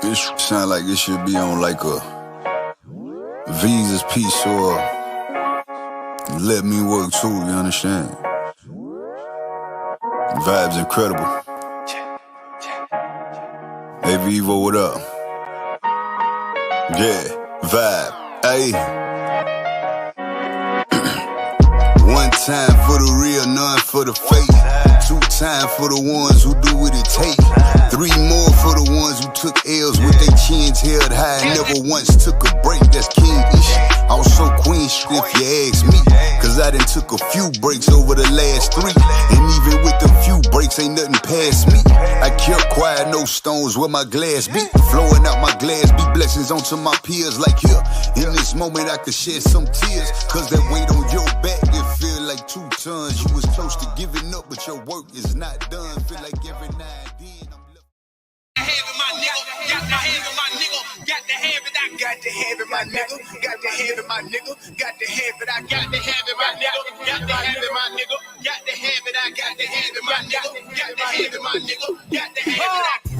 This sound like it should be on like a Visa's piece or Let Me Work too, you understand? Vibe's incredible. Hey Vivo, what up? Yeah, vibe, ayy. One time for the real, none for the fake. 2 times for the ones who do what it take. 3 more for the ones who took L's with their chins held high and never once took a break. That's king-ish. Also queen-ish if you ask me. Cause I done took a few breaks over the last 3. And even with them few breaks, ain't nothing past me. I kept quiet, no stones where my glass be. Flowing out my glass be blessings onto my peers. Like here, in this moment I could shed some tears. Cause that weight on your back, it feel like 2 tons. You was close to giving up, but your work is not done. Feel like every night then I'm Got to have it, my nigga. Got to have it, I got to have it, my nigga. Got to have it, my nigga. Got to have it, I got to have it, my nigga. Got to have it, my nigga. Got to have it, I got to have it, my nigga. Got to have it, my nigga. Got to have it,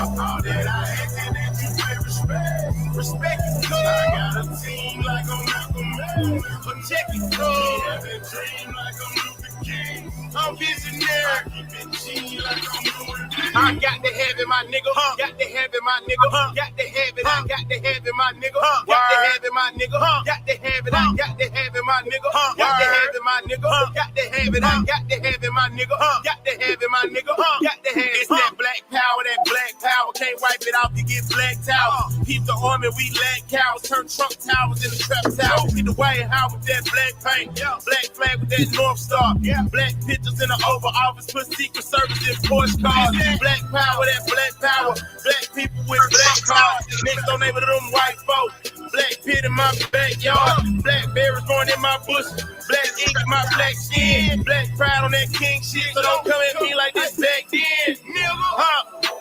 all that I ask and that you pay respect. Respect is good. I got a team like I'm Malcolm X. But check it, good. Have a dream like I'm Luther King. I'm visionary. I keep it G like I'm Louis V. I got to have it, my nigga. Got to have it, my nigga. Got to have it. I got to have it, my nigga. Got to have it, my nigga. Got to have it. I got to have it, my nigga. Got to have it, my nigga. Got to have it. I got to have it, my nigga. Got to have it, my nigga. Got to have it. It's that black power, that black power. Can't wipe it off, you get blacked out. Keep the army, we lack cows. Turn Trump towers into trap towers. Get the White House with that black paint. Black flag with that North Star. Black pictures in the Oval Office. Put Secret Service in Porsche cars. Black power, that black power. Black people with black cars. Niggas don't name it them white folk. Black pit in my backyard. Blackberries growing in my bush. Black ink in my black skin. Black pride on that king shit. So don't come at me like this back then.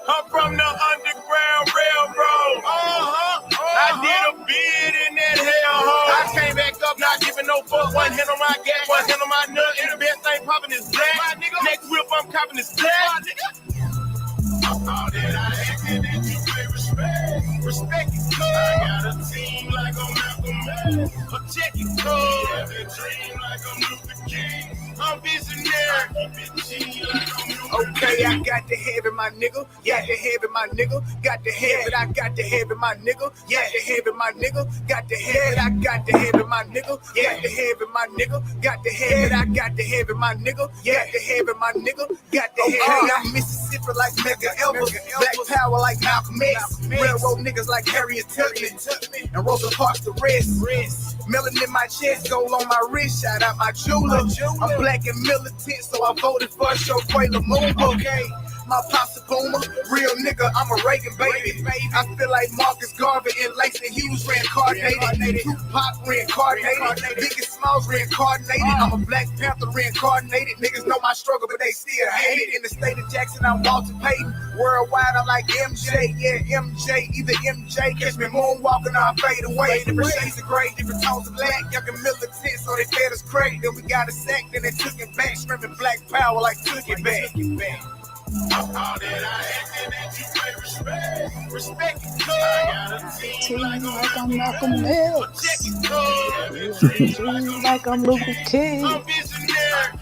I'm from the Underground Railroad. I did a bid in that hellhole. I came back up not giving no fuck. One hand on my gas, one hand on my nut. And the best thing popping is black. Next whip I'm copping is black. All that I ask and that you pay respect. Respect is good. I got a team like I'm Malcolm X. But check it good. Have a dream like I'm Luther King. I'm visionary. Okay, I got to have it, my nigga. Got to have it, my nigga. Got to have it, I got to have it, my nigga. Got to have it, my nigga. Got to have it, I got to have it, my nigga. Got to have it, my nigga. Got to have it, I got to have it, my nigga. Got to have it, my nigga. Got to have it. I'm Mississippi like Mega Elvis. Black power like Malcolm X. Railroad niggas like Harriet Tubman. And Rosa Parks the rest. Melanin in my chest, gold on my wrist. Shout out my jeweler. I'm black and militant, so I voted for a show Quayla Moon. Okay, my pop's a boomer, real nigga, I'm a Reagan baby. I feel like Marcus Garvey and Langston Hughes reincarnated. Tupac reincarnated. Biggie Smalls reincarnated. I'm a Black Panther reincarnated. Niggas know my struggle, but they still hate it. In the state of Jackson, I'm Walter Payton. Worldwide, I'm like MJ. Yeah, MJ, either MJ. Catch me moonwalking or I fade away. Different shades of gray, different tones of black. Young and militant, so they fed us crazy. Then we got a sack, then they took it back. Screaming black power like took it back. All that I ask and that you pay respect. Respect is good. I got a team like I'm Malcolm X. Like I'm Luther King. I'm visionary.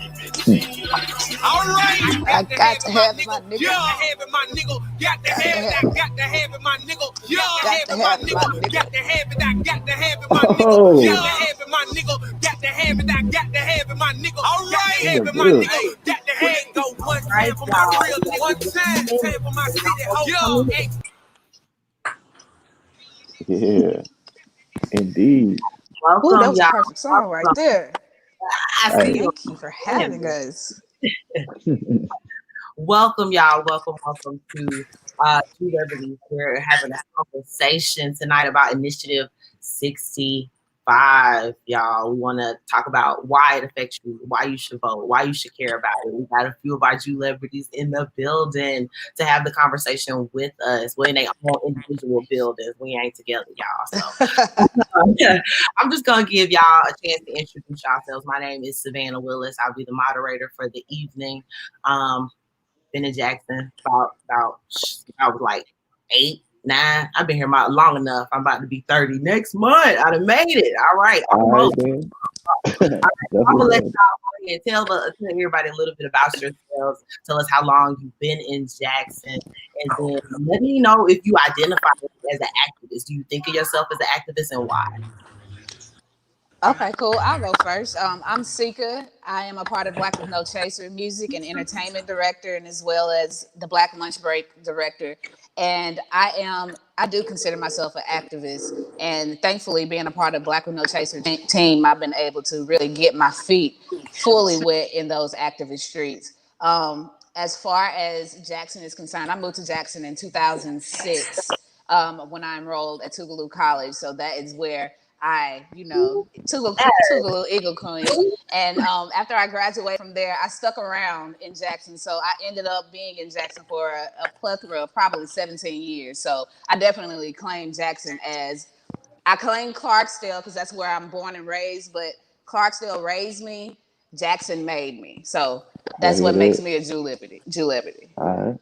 All right. I got to have it, my nigga. Got to have it, my nigga. Got to have it. I got to have it, my nigga. Got to have it, my nigga. Got to have it. I got to have it, my nigga. Got to have it, my nigga. Got to have it. I got to have it, my nigga. All right. Have it, my nigga. Got to have it. Go one time for my real. One time for my city. Yo, hey. Yeah, indeed. Welcome, that was a perfect song right there. Thank you for having us. Welcome, y'all. Welcome to JULEBRITIES. We're having a conversation tonight about Initiative 65. Y'all, we want to talk about why it affects you, why you should vote, why you should care about it. We got a few of our JULEBRITIES in the building to have the conversation with us. We're in our own individual buildings. We ain't together, y'all. So I'm just gonna give y'all a chance to introduce yourselves. My name is Savannah Willis. I'll be the moderator for the evening. been in Jackson about I was like 8, 9. I've been here long enough. I'm about to be 30 next month. I'd have made it. All right, All right, almost. then. I'm gonna let y'all go ahead. Tell everybody a little bit about yourselves. Tell us how long you've been in Jackson, and then let me know if you identify as an activist. Do you think of yourself as an activist, and why? Okay, cool. I'll go first. I'm Sika. I am a part of Black with No Chaser, music and entertainment director, and as well as the Black Lunch Break director. And I do consider myself an activist. And thankfully, being a part of Black with No Chaser team, I've been able to really get my feet fully wet in those activist streets. As far as Jackson is concerned, I moved to Jackson in 2006 when I enrolled at Tougaloo College. So that is where Tougaloo Eagle Queen. And after I graduated from there, I stuck around in Jackson. So I ended up being in Jackson for a plethora of probably 17 years. So I definitely claim Jackson I claim Clarksdale because that's where I'm born and raised, but Clarksdale raised me, Jackson made me. So I that's hear what makes that. me a Julebrity. All right.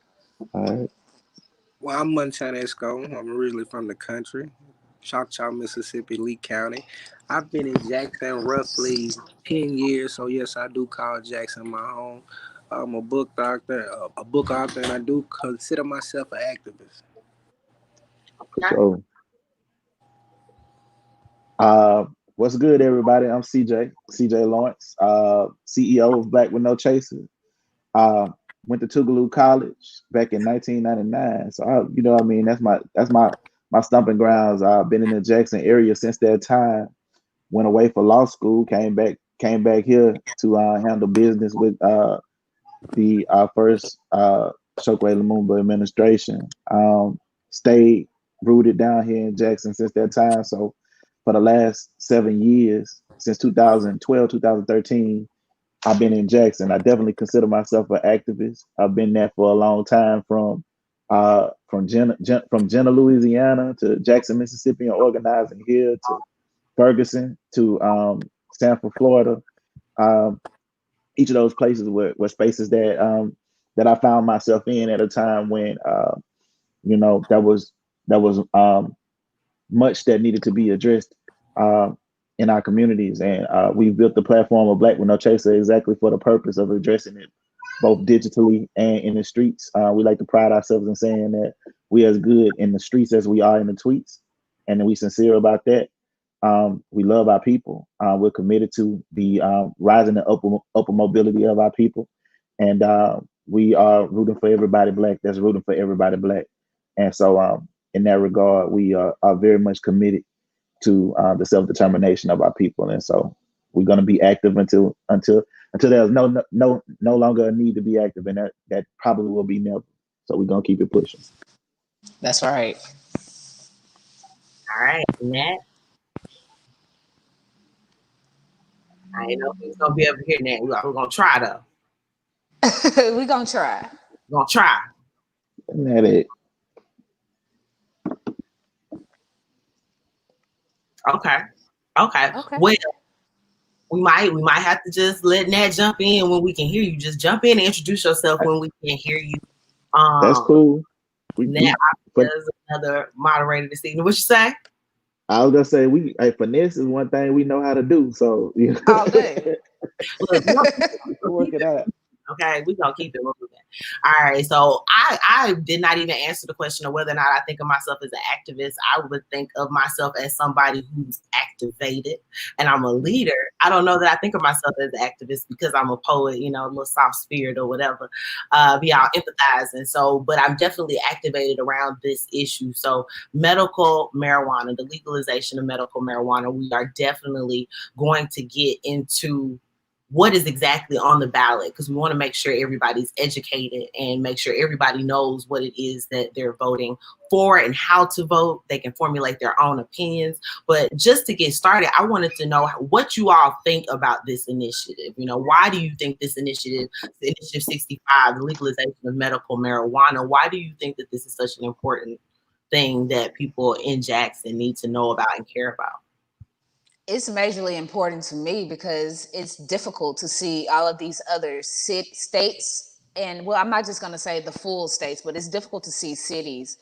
All right. Well, I'm Montana Esco. I'm originally from the country, Choctaw, Mississippi, Lee County. I've been in Jackson roughly 10 years, so yes, I do call Jackson my home. I'm a book doctor, a book author, and I do consider myself an activist. So, what's good, everybody? I'm CJ Lawrence, CEO of Black with No Chaser. Uh, Went to Tougaloo College back in 1999. So, what I mean, that's my stomping grounds. I've been in the Jackson area since that time. Went away for law school. Came back here to handle business with the first Chokwe Lumumba administration. Stayed rooted down here in Jackson since that time. So for the last 7 years, since 2012, 2013, I've been in Jackson. I definitely consider myself an activist. I've been there for a long time, from Jenna, Louisiana to Jackson, Mississippi, and organizing here to Ferguson to Sanford, Florida. Um, each of those places were spaces that I found myself in at a time when that was much that needed to be addressed uh, in our communities, and we built the platform of Black with No Chaser exactly for the purpose of addressing it, both digitally and in the streets. We like to pride ourselves in saying that we as good in the streets as we are in the tweets, and we sincere about that. We love our people. We're committed to the rising and upper mobility of our people, and we are rooting for everybody Black. That's rooting for everybody Black, and so in that regard, we are very much committed to the self determination of our people, and so we're going to be active until there's no longer a need to be active, and that probably will be never. So we're gonna keep it pushing. That's right. All right, Natt. I ain't know if he's gonna be able to hear that. We're gonna try though. We're going to try. We're gonna try. Isn't that it? Okay. Well, we might have to just let Natt jump in when we can hear you. Just jump in and introduce yourself when we can hear you. That's cool. Natt is another moderator this evening. What you say? I was gonna say finesse is one thing we know how to do. So All day. Look, work it out. Okay, we're gonna keep it moving. All right. So I did not even answer the question of whether or not I think of myself as an activist. I would think of myself as somebody who's activated, and I'm a leader. I don't know that I think of myself as an activist because I'm a poet, a little soft spirit or whatever. Be all empathizing. So, but I'm definitely activated around this issue. So medical marijuana, the legalization of medical marijuana, we are definitely going to get into what is exactly on the ballot, because we want to make sure everybody's educated and make sure everybody knows what it is that they're voting for and how to vote. They can formulate their own opinions. But just to get started, I wanted to know what you all think about this initiative. Why do you think this initiative, Initiative 65, the legalization of medical marijuana, why do you think that this is such an important thing that people in Jackson need to know about and care about? It's majorly important to me because it's difficult to see all of these other states and well, I'm not just going to say the full states, but it's difficult to see cities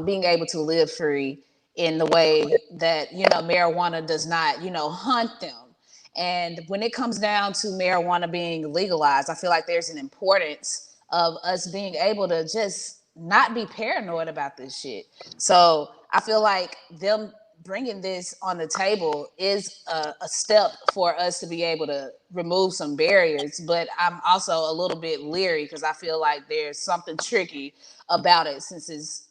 being able to live free in the way that, marijuana does not, hunt them. And when it comes down to marijuana being legalized, I feel like there's an importance of us being able to just not be paranoid about this shit. So I feel like them bringing this on the table is a step for us to be able to remove some barriers. But I'm also a little bit leery because I feel like there's something tricky about it since it's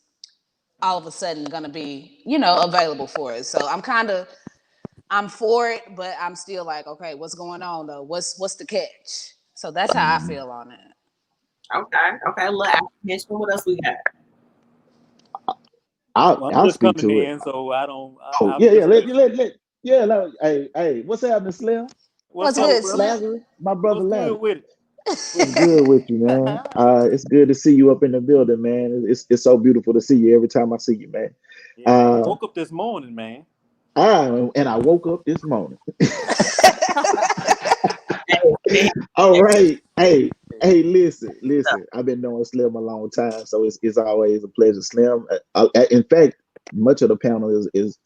all of a sudden going to be, available for us. So I'm for it, but I'm still like, okay, what's going on though? What's the catch? So that's how I feel on it. Okay. Look, apprehension. What else we got? I'm I'll just speak coming to it. in, so I don't. Oh I'm yeah, just listening. hey, what's happening, Slim? What's What's up, good, brother? Slim? Lazarus, my brother What's good Lazarus. with it? What's good with you, man? It's good to see you up in the building, man. It's so beautiful to see you every time I see you, man. Yeah, man. I Uh, woke up this morning, man. I woke up this morning. Hey, All right, hey, listen. I've been knowing Slim a long time, so it's always a pleasure. Slim, in fact, much of the panel is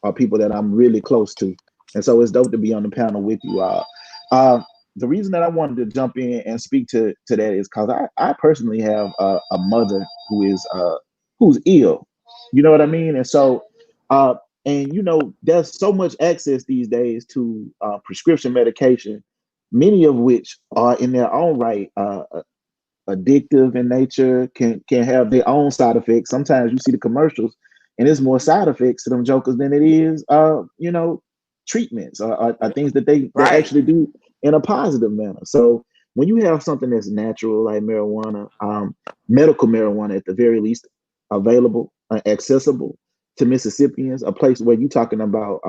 are people that I'm really close to, and so it's dope to be on the panel with you all. Uh, the reason that I wanted to jump in and speak to that is because I personally have a mother who's ill. You know what I mean? And so uh, there's so much access these days to prescription medication, many of which are in their own right addictive in nature, can have their own side effects. Sometimes you see the commercials and there's more side effects to them jokers than it is treatments or things that they Right. actually do in a positive manner. So when you have something that's natural like marijuana, medical marijuana at the very least, available, accessible to Mississippians, a place where you're talking about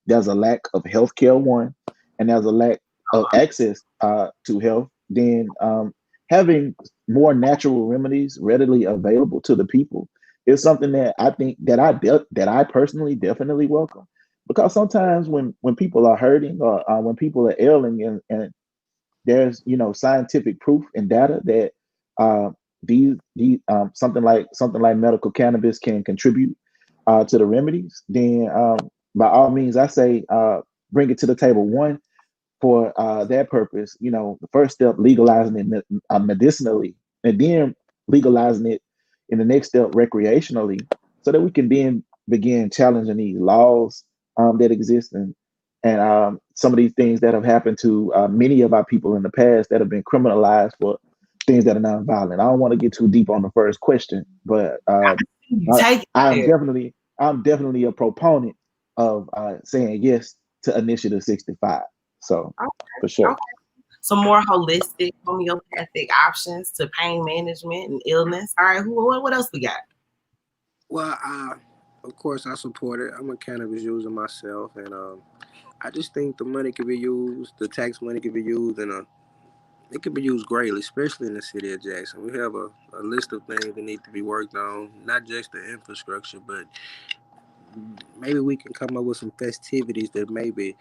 there's a lack of healthcare, one, and there's a lack of access to health, then having more natural remedies readily available to the people is something that I think that I personally definitely welcome, because sometimes when people are hurting or when people are ailing, and there's scientific proof and data that uh, these something like medical cannabis can contribute to the remedies, then by all means I say bring it to the table. One, for that purpose, the first step, legalizing it medicinally, and then legalizing it in the next step recreationally, so that we can then begin challenging these laws that exist, and some of these things that have happened to many of our people in the past that have been criminalized for things that are non-violent. I don't want to get too deep on the first question, but take it I'm there. definitely a proponent of saying yes to Initiative 65. So for Okay. sure. Okay. Some more holistic homeopathic options to pain management and illness. All right, what else we got? Well, of course, I support it. I'm a cannabis user myself, and I just think the money could be used, the tax money could be used, and it could be used greatly, especially in the city of Jackson. We have a list of things that need to be worked on, not just the infrastructure, but maybe we can come up with some festivities that maybe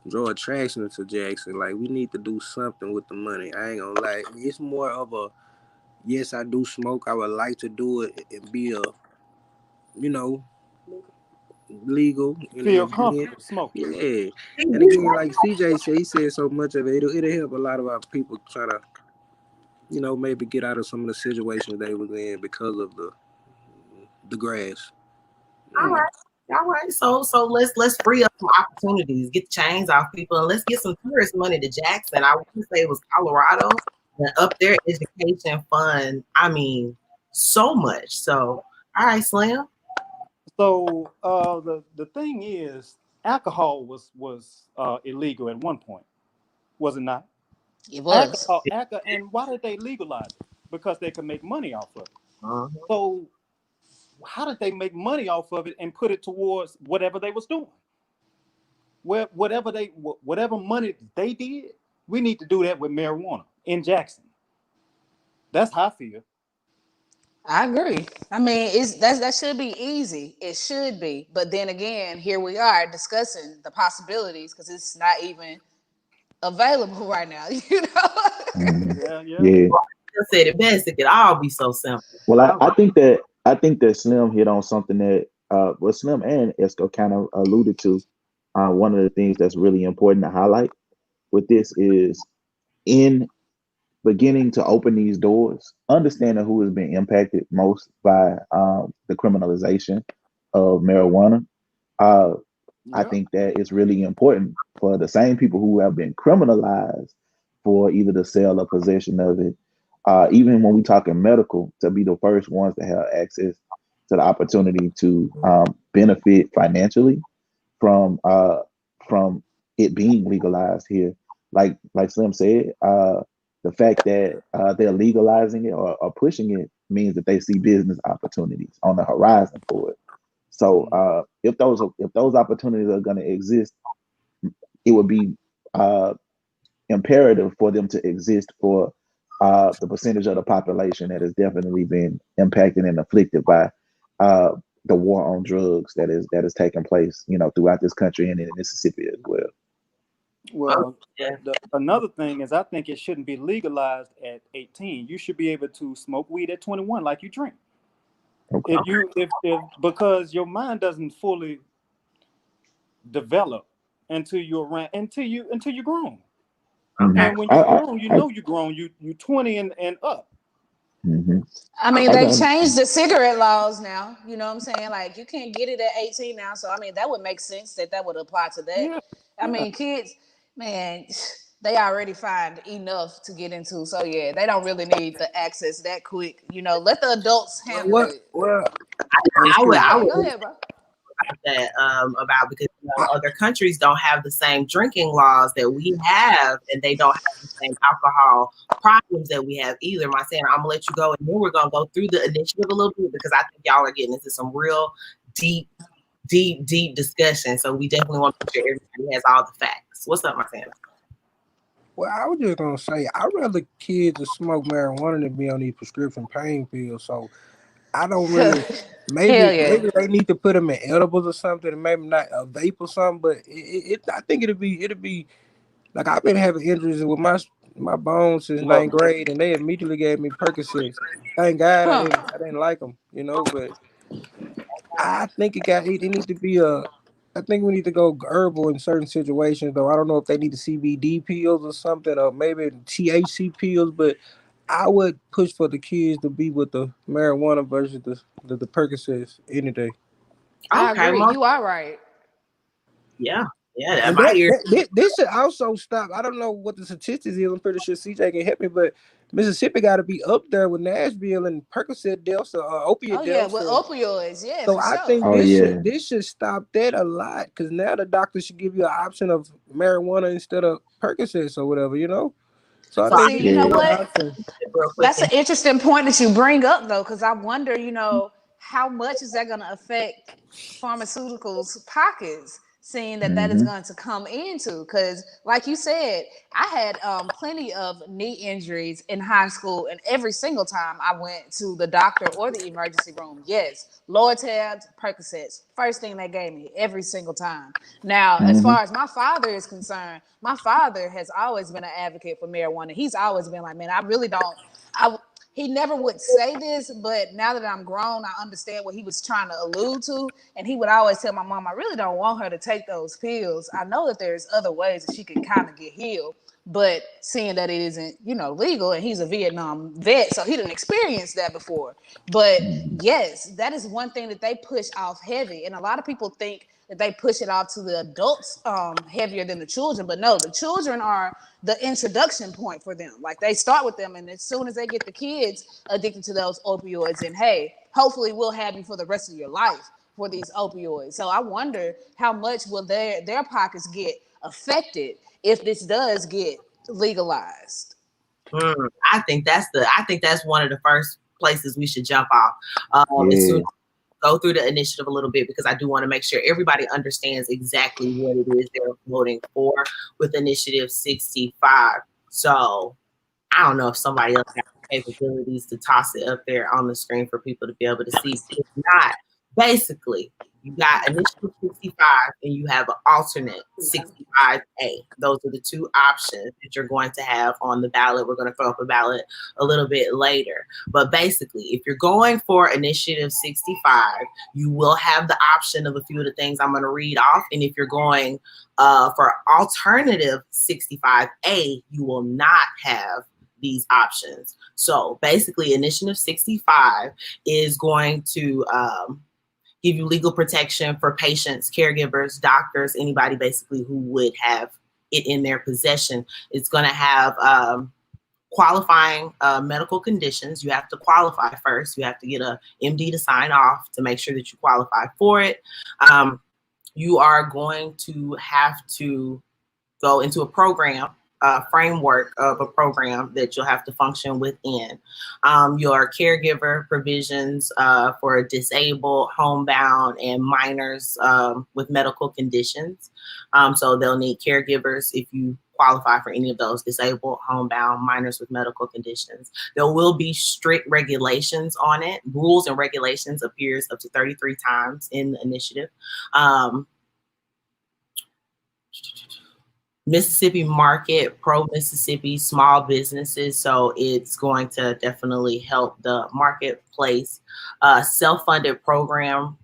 draw attraction to Jackson. Like, we need to do something with the money. I ain't gonna lie. It's more of a, yes, I do smoke. I would like to do it and be you know, legal in an Feel event. comfortable smoking. Yeah. And again, like CJ said, he said so much of it. It'll help a lot of our people trying to, maybe get out of some of the situations they was in because of the grass. All Yeah. right. All right. So let's free up some opportunities, get the chains off people, and let's get some tourist money to Jackson. I want to say it was Colorado and up their education fund. I mean, so much. So all right, Slim. So the thing is, alcohol was illegal at one point, was it not? It was. Alcohol, and why did they legalize it? Because they could make money off of it. Uh-huh. So how did they make money off of it and put it towards whatever they was doing? Whatever money they did, we need to do that with marijuana in Jackson. That's how I feel. I agree. I mean, that should be easy. It should be. But then again, here we are discussing the possibilities because it's not even available right now, Mhm. Yeah, yeah. Yeah. just said it best. It could all be so simple. Well, I think that Slim hit on something that well, Slim and Esco kind of alluded to. One of the things that's really important to highlight with this is in beginning to open these doors, understanding who has been impacted most by the criminalization of marijuana. I think that it's really important for the same people who have been criminalized for either the sale or possession of it, even when we talk in medical, to be the first ones to have access to the opportunity to benefit financially from it being legalized here. Like Slim said, the fact that they're legalizing it or pushing it means that they see business opportunities on the horizon for it. So if those opportunities are going to exist, it would be imperative for them to exist for the percentage of the population that has definitely been impacted and afflicted by the war on drugs that is taking place, throughout this country and in Mississippi as well. Well, another thing is I think it shouldn't be legalized at 18. You should be able to smoke weed at 21 like you drink. Okay. If because your mind doesn't fully develop until you're grown. Mhm. And when you're grown, you're grown. You 20 and up. Mhm. I mean, they changed the cigarette laws now. You know what I'm saying? Like, you can't get it at 18 now. So, I mean, that would make sense that would apply to that. Yeah. I mean, kids, man, they already find enough to get into. So, yeah, they don't really need the access that quick. Let the adults handle it. Well, I would Go ahead, bro. that about because other countries don't have the same drinking laws that we have, and they don't have the same alcohol problems that we have either. My saying, I'm gonna let you go, and then we're gonna go through the initiative a little bit because I think y'all are getting into some real deep discussion. So we definitely want to make sure everybody has all the facts. What's up, my saying? Well, I was just gonna say I'd rather kids to smoke marijuana than be on these prescription pain pills. So I don't really. Maybe they need to put them in edibles or something, and maybe not a vape or something. But I think it'll be like I've been having injuries with my bones since 9th grade, and they immediately gave me Percocets. Thank God I didn't like them, But I think it need to be I think we need to go herbal in certain situations, though. I don't know if they need the CBD pills or something, or maybe THC pills, but I would push for the kids to be with the marijuana versus the Percocets any day. I agree. You are right. Yeah. And this should also stop. I don't know what the statistics is. I'm pretty sure CJ can help me, but Mississippi got to be up there with Nashville and Percocet deaths or opiate deaths. Yeah, with opioids. Yeah, so for I sure. think this should stop that a lot because now the doctor should give you an option of marijuana instead of Percocets or whatever, So I think you know what? That's an interesting point that you bring up, though, because I wonder, how much is that going to affect pharmaceuticals pockets, seeing that is going to come into? Because, like you said, I had plenty of knee injuries in high school, and every single time I went to the doctor or the emergency room, yes, Lortabs, Percocets, first thing they gave me every single time. Now, as far as my father is concerned, my father has always been an advocate for marijuana. He's always been like, man, I really don't. He never would say this, but now that I'm grown, I understand what he was trying to allude to. And he would always tell my mom, I really don't want her to take those pills. I know that there's other ways that she can kind of get healed, but seeing that it isn't, legal, and he's a Vietnam vet, so he didn't experience that before. But yes, that is one thing that they push off heavy. And a lot of people think that they push it off to the adults heavier than the children. But no, the children are the introduction point for them. Like, they start with them, and as soon as they get the kids addicted to those opioids, and hey, hopefully we'll have you for the rest of your life for these opioids. So I wonder how much will their pockets get affected if this does get legalized. I think that's one of the first places we should jump off. As soon as go through the initiative a little bit, because I do want to make sure everybody understands exactly what it is they're voting for with Initiative 65. So I don't know if somebody else has the capabilities to toss it up there on the screen for people to be able to see. If not, basically, You got initiative 65 and you have an alternate 65A. Those are the two options that you're going to have on the ballot. We're going to throw up a ballot a little bit later. But basically, if you're going for initiative 65, you will have the option of a few of the things I'm going to read off. And if you're going for alternative 65A, you will not have these options. So basically, initiative 65 is going to give you legal protection for patients, caregivers, doctors, anybody basically who would have it in their possession. It's going to have qualifying medical conditions. You have to qualify first. You have to get a MD to sign off to make sure that you qualify for it. You are going to have to go into a program, framework of a program that you'll have to function within. Your caregiver provisions for disabled, homebound, and minors with medical conditions. So they'll need caregivers if you qualify for any of those: disabled, homebound, minors with medical conditions. There will be strict regulations on it. Rules and regulations appears up to 33 times in the initiative. Mississippi market, pro-Mississippi small businesses. So it's going to definitely help the marketplace. Self-funded program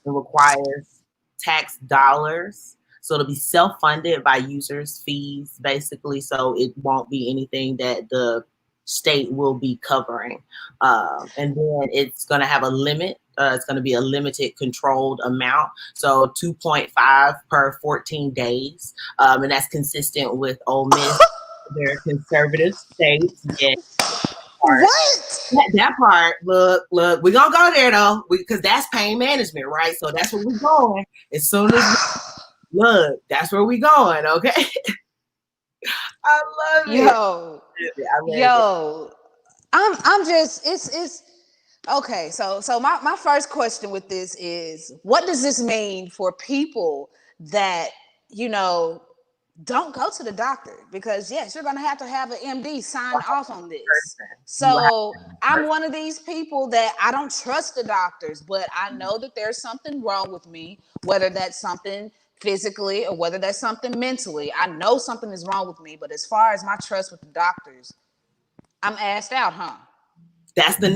requires tax dollars. So it'll be self-funded by users' fees, basically. So it won't be anything that the state will be covering. And then it's going to have a limit. It's going to be a limited controlled amount. So 2.5 per 14 days. And that's consistent with Ole Miss, their conservative states. Yeah. That part, look, we're going to go there though, because that's pain management, right? So that's where we're going. As soon as look, that's where we're going, okay? I love it. Yo, I'm just, it's okay. So my first question with this is, what does this mean for people that, you know, don't go to the doctor? Because yes, you're going to have an MD sign off on this. So I'm one of these people that I don't trust the doctors, but I know that there's something wrong with me, whether that's something physically or whether that's something mentally. I know something is wrong with me, but as far as my trust with the doctors, I'm asked out, huh? That's the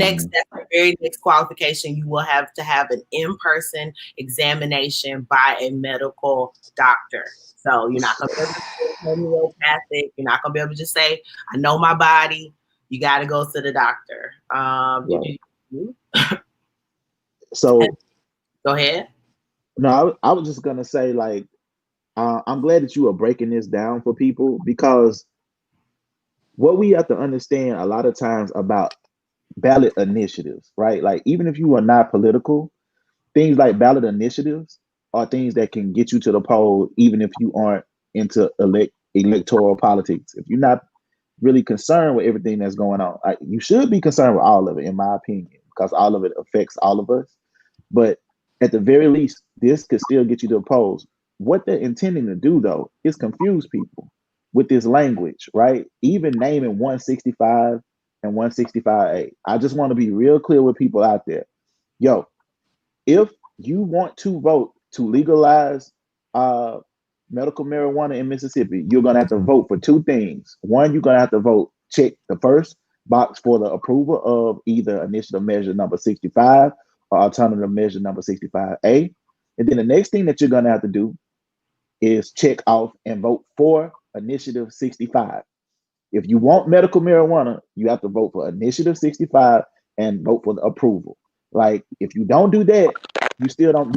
very next qualification. You will have to have an in-person examination by a medical doctor. So you're not going to be able to say homeopathic. You're not going to be able to just say, I know my body. You got to go to the doctor. So go ahead. No, I was just going to say, like, I'm glad that you are breaking this down for people, because what we have to understand a lot of times about ballot initiatives, right? Like, even if you are not political, things like ballot initiatives are things that can get you to the poll, even if you aren't into electoral politics. If you're not really concerned with everything that's going on, you should be concerned with all of it, in my opinion, because all of it affects all of us. But at the very least, this could still get you to the polls. What they're intending to do, though, is confuse people with this language, right? Even naming 165 and 165A. I just want to be real clear with people out there. Yo, if you want to vote to legalize medical marijuana in Mississippi, you're going to have to vote for two things. One, you're going to have to vote, check the first box for the approval of either initiative measure number 65 or alternative measure number 65A. And then the next thing that you're going to have to do is check off and vote for initiative 65. If you want medical marijuana, you have to vote for initiative 65 and vote for the approval. Like, if you don't do that, you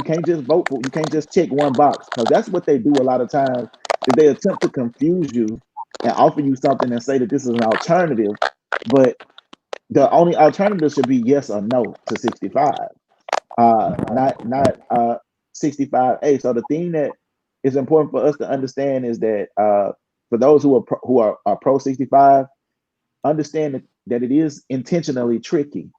can't just vote for, you can't just check one box, because that's what they do a lot of times, is they attempt to confuse you and offer you something and say that this is an alternative, but the only alternative should be yes or no to 65, not 65A. So the thing that is important for us to understand is that for those who are pro 65, understand that it is intentionally tricky.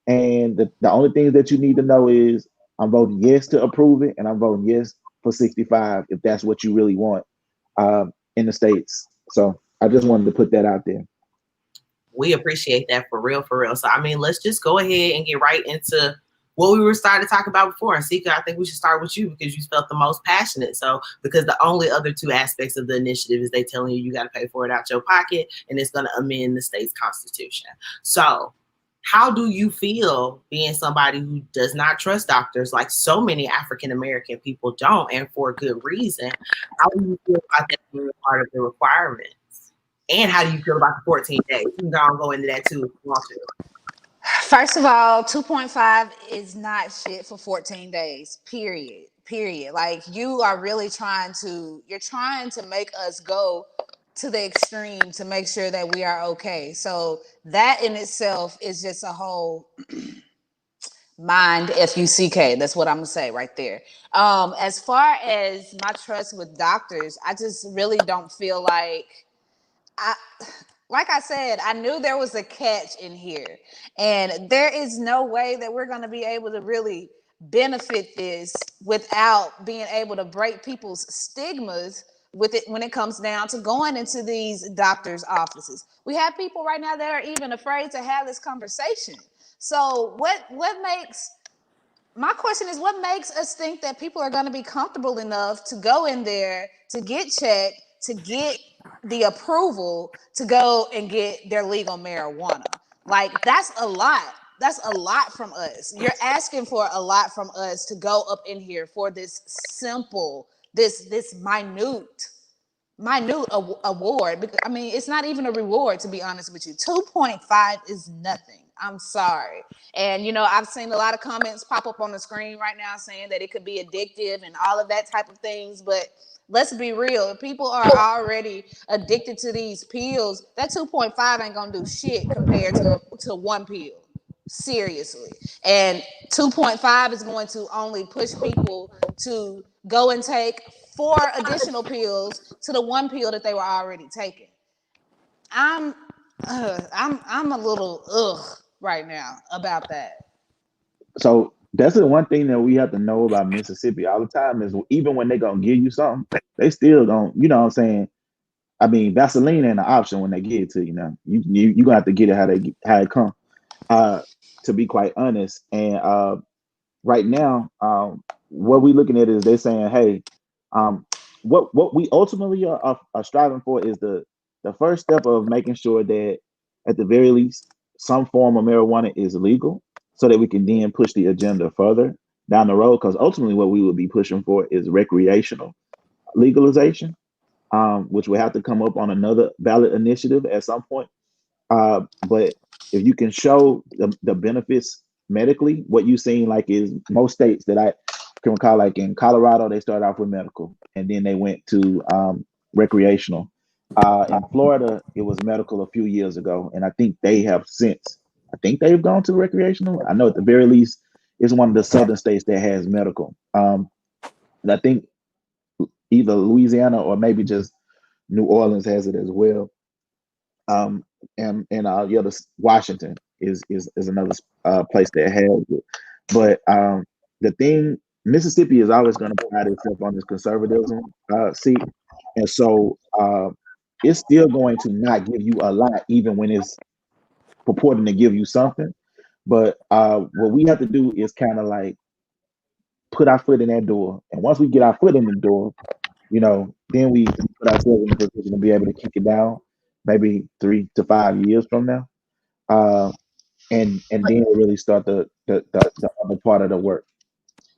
And the only thing that you need to know is, I'm voting yes to approve it, and I'm voting yes for 65 if that's what you really want in the States. So I just wanted to put that out there. We appreciate that, for real, for real. So, I mean, let's just go ahead and get right into what we were starting to talk about before. And Sika, I think we should start with you because you felt the most passionate. So, because the only other two aspects of the initiative is they telling you got to pay for it out your pocket, and it's going to amend the state's constitution. So, how do you feel being somebody who does not trust doctors, like so many African-American people don't, and for good reason? How do you feel about that being part of the requirements? And how do you feel about the 14 days? You can go into that too if you want to. First of all, 2.5 is not shit for 14 days, period. Like, you are really trying to make us go to the extreme to make sure that we are okay. So that in itself is just a whole mind FUCK. That's what I'm gonna say right there. As far as my trust with doctors, I just really don't feel like like I said, I knew there was a catch in here, and there is no way that we're going to be able to really benefit this without being able to break people's stigmas with it when it comes down to going into these doctors' offices. We have people right now that are even afraid to have this conversation. So what makes my question is, what makes us think that people are going to be comfortable enough to go in there, to get checked, to get the approval to go and get their legal marijuana? Like, that's a lot. That's a lot from us. You're asking for a lot from us to go up in here for this simple, this minute award. Because, I mean, it's not even a reward, to be honest with you. 2.5 is nothing. I'm sorry. And, you know, I've seen a lot of comments pop up on the screen right now saying that it could be addictive and all of that type of things. But let's be real. If people are already addicted to these pills, that 2.5 ain't going to do shit compared to one pill. Seriously. And 2.5 is going to only push people to go and take 4 additional pills to the 1 pill that they were already taking. I'm a little right now about that. So that's the one thing that we have to know about Mississippi all the time is even when they're gonna give you something, they still don't, you know what I'm saying? I mean, Vaseline ain't an option when they give it to you now. You gonna have to get it how it come. To be quite honest. And right now, what we're looking at is they're saying, hey, what we ultimately are striving for is the first step of making sure that at the very least some form of marijuana is legal, so that we can then push the agenda further down the road. Because ultimately, what we would be pushing for is recreational legalization, which will have to come up on another ballot initiative at some point. But if you can show the benefits medically, what you've seen like is most states that I can recall, like in Colorado, they started off with medical and then they went to recreational. In Florida, it was medical a few years ago, and I think they have since. I think they've gone to recreational. I know at the very least, it's one of the southern states that has medical. And I think either Louisiana or maybe just New Orleans has it as well. And the other Washington is another place that has it. But the thing, Mississippi is always going to pride itself on this conservatism seat, and so it's still going to not give you a lot, even when it's purporting to give you something. But what we have to do is kind of like put our foot in that door, and once we get our foot in the door, you know, then we put ourselves in a position to be able to kick it down, maybe 3 to 5 years from now, and then really start the other part of the work.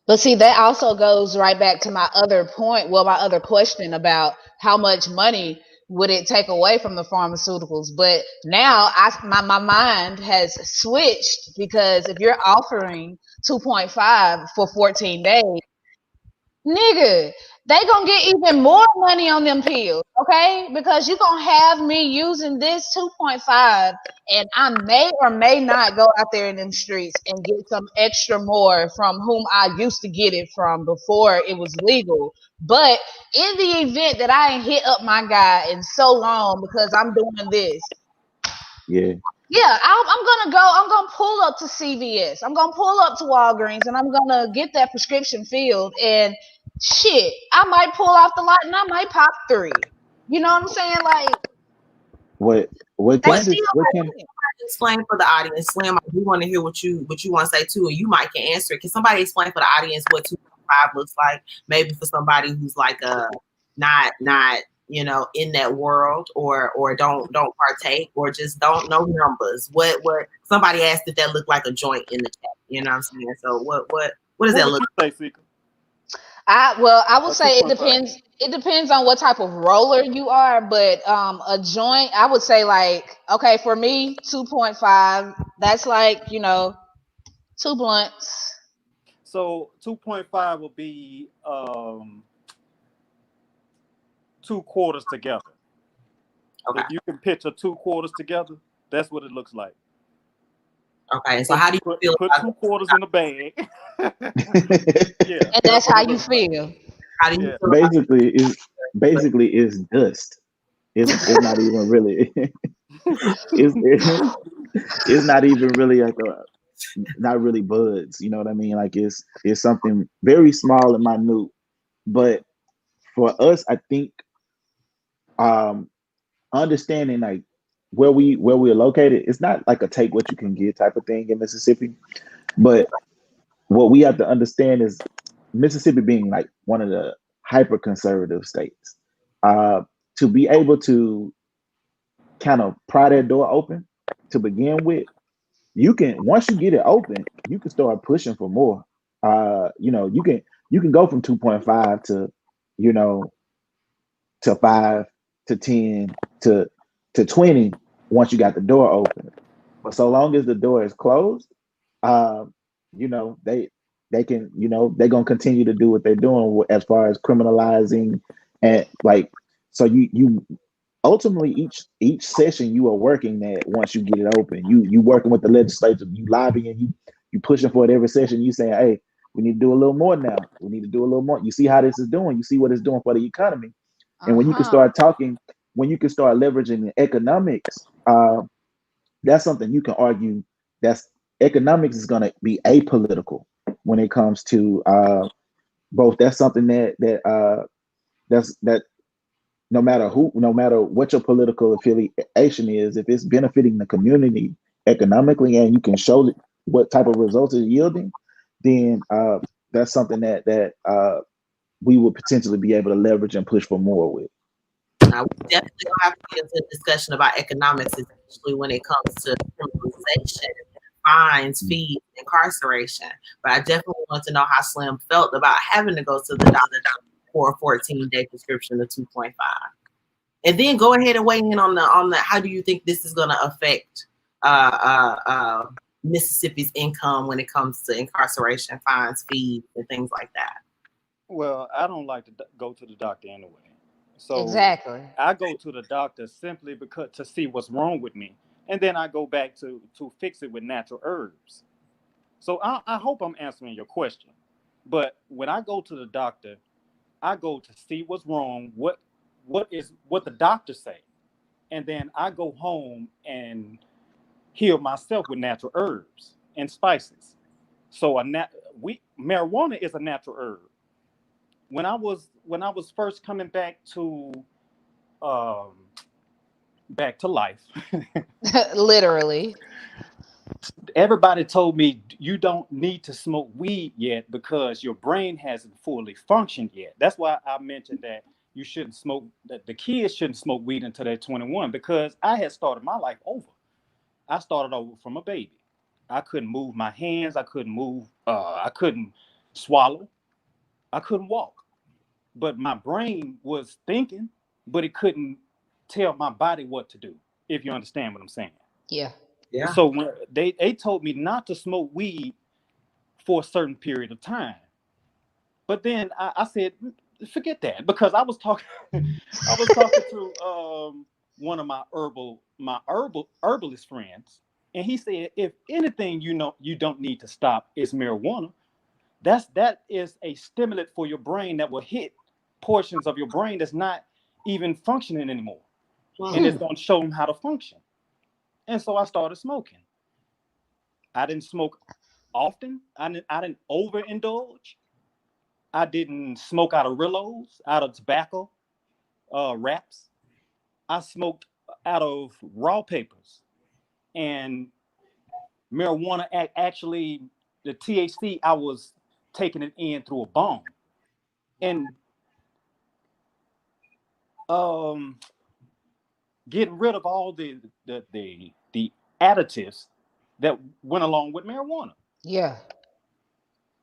But see, that also goes right back to my other point. Well, my other question about how much money would it take away from the pharmaceuticals. But now my mind has switched, because if you're offering 2.5 for 14 days, nigga, they gonna get even more money on them pills, okay? Because you gonna have me using this 2.5, and I may or may not go out there in them streets and get some extra more from whom I used to get it from before it was legal. But in the event that I ain't hit up my guy in so long because I'm doing this, yeah, I'm gonna pull up to CVS. I'm gonna pull up to Walgreens, and I'm gonna get that prescription filled. And shit, I might pull off the lot, and I might pop 3. You know what I'm saying? Like, what they Candace, still what might Candace, win. explain for the audience, Slim? I do want to hear what you want to say too, and you might can answer it. Can somebody explain for the audience what 2.5 looks like? Maybe for somebody who's like not in that world, or don't partake, or just don't know numbers. What somebody asked if that looked like a joint in the chat. You know what I'm saying? So what does that look like? Sika? I would say it depends. It depends on what type of roller you are, but a joint, I would say like, okay, for me, 2.5. That's like 2 blunts. So 2.5 will be 2 quarters together. Okay. If you can picture 2 quarters together, that's what it looks like. Okay, so how do you feel? Put 2 quarters in the bag. Yeah, and that's how you feel. How do you feel? Basically it's dust. It's not even really. it's not even really like not really buds. You know what I mean? Like it's something very small and minute. But for us, I think understanding like where we're located, it's not like a take what you can get type of thing in Mississippi. But what we have to understand is Mississippi being like one of the hyper conservative states, to be able to kind of pry that door open to begin with, you can, once you get it open, you can start pushing for more. You can go from 2.5 to, to 5 to 10 to 20 once you got the door open. But so long as the door is closed, they can, they're gonna continue to do what they're doing as far as criminalizing, and like, so you ultimately each session you are working that once you get it open, you working with the legislature, you lobbying, you pushing for it every session. You saying, hey, we need to do a little more now. We need to do a little more. You see how this is doing. You see what it's doing for the economy. And when you can start talking, when you can start leveraging the economics, that's something you can argue. That's economics is going to be apolitical when it comes to both. That's something that no matter what your political affiliation is, if it's benefiting the community economically and you can show what type of results it's yielding, then that's something that we would potentially be able to leverage and push for more with. Now, we definitely gonna have to get into a discussion about economics, especially when it comes to criminalization, fines, fees, incarceration. But I definitely want to know how Slim felt about having to go to the doctor for a 14-day prescription of 2.5. And then go ahead and weigh in on the how do you think this is going to affect Mississippi's income when it comes to incarceration, fines, fees, and things like that? Well, I don't like to go to the doctor anyway. So exactly, I go to the doctor simply because to see what's wrong with me, and then I go back to fix it with natural herbs. So I hope I'm answering your question. But when I go to the doctor, I go to see what's wrong, what the doctors say, and then I go home and heal myself with natural herbs and spices. So marijuana is a natural herb. When I was first coming back to life, literally, everybody told me you don't need to smoke weed yet because your brain hasn't fully functioned yet. That's why I mentioned that you shouldn't smoke, that the kids shouldn't smoke weed until they're 21, because I had started my life over. I started over from a baby. I couldn't move my hands. I couldn't move. I couldn't swallow. I couldn't walk. But my brain was thinking, but it couldn't tell my body what to do, if you understand what I'm saying. Yeah. So when they told me not to smoke weed for a certain period of time. But then I said, forget that, because I was talking to one of my herbalist friends, and he said, if anything, you don't need to stop is marijuana. That is a stimulant for your brain that will hit portions of your brain that's not even functioning anymore. And it's going to show them how to function. And so I started smoking. I didn't smoke often. I didn't overindulge. I didn't smoke out of Rillos, out of tobacco wraps. I smoked out of raw papers. and marijuana actually, the THC, I was taking it in through a bong, and getting rid of all the additives that went along with marijuana. Yeah.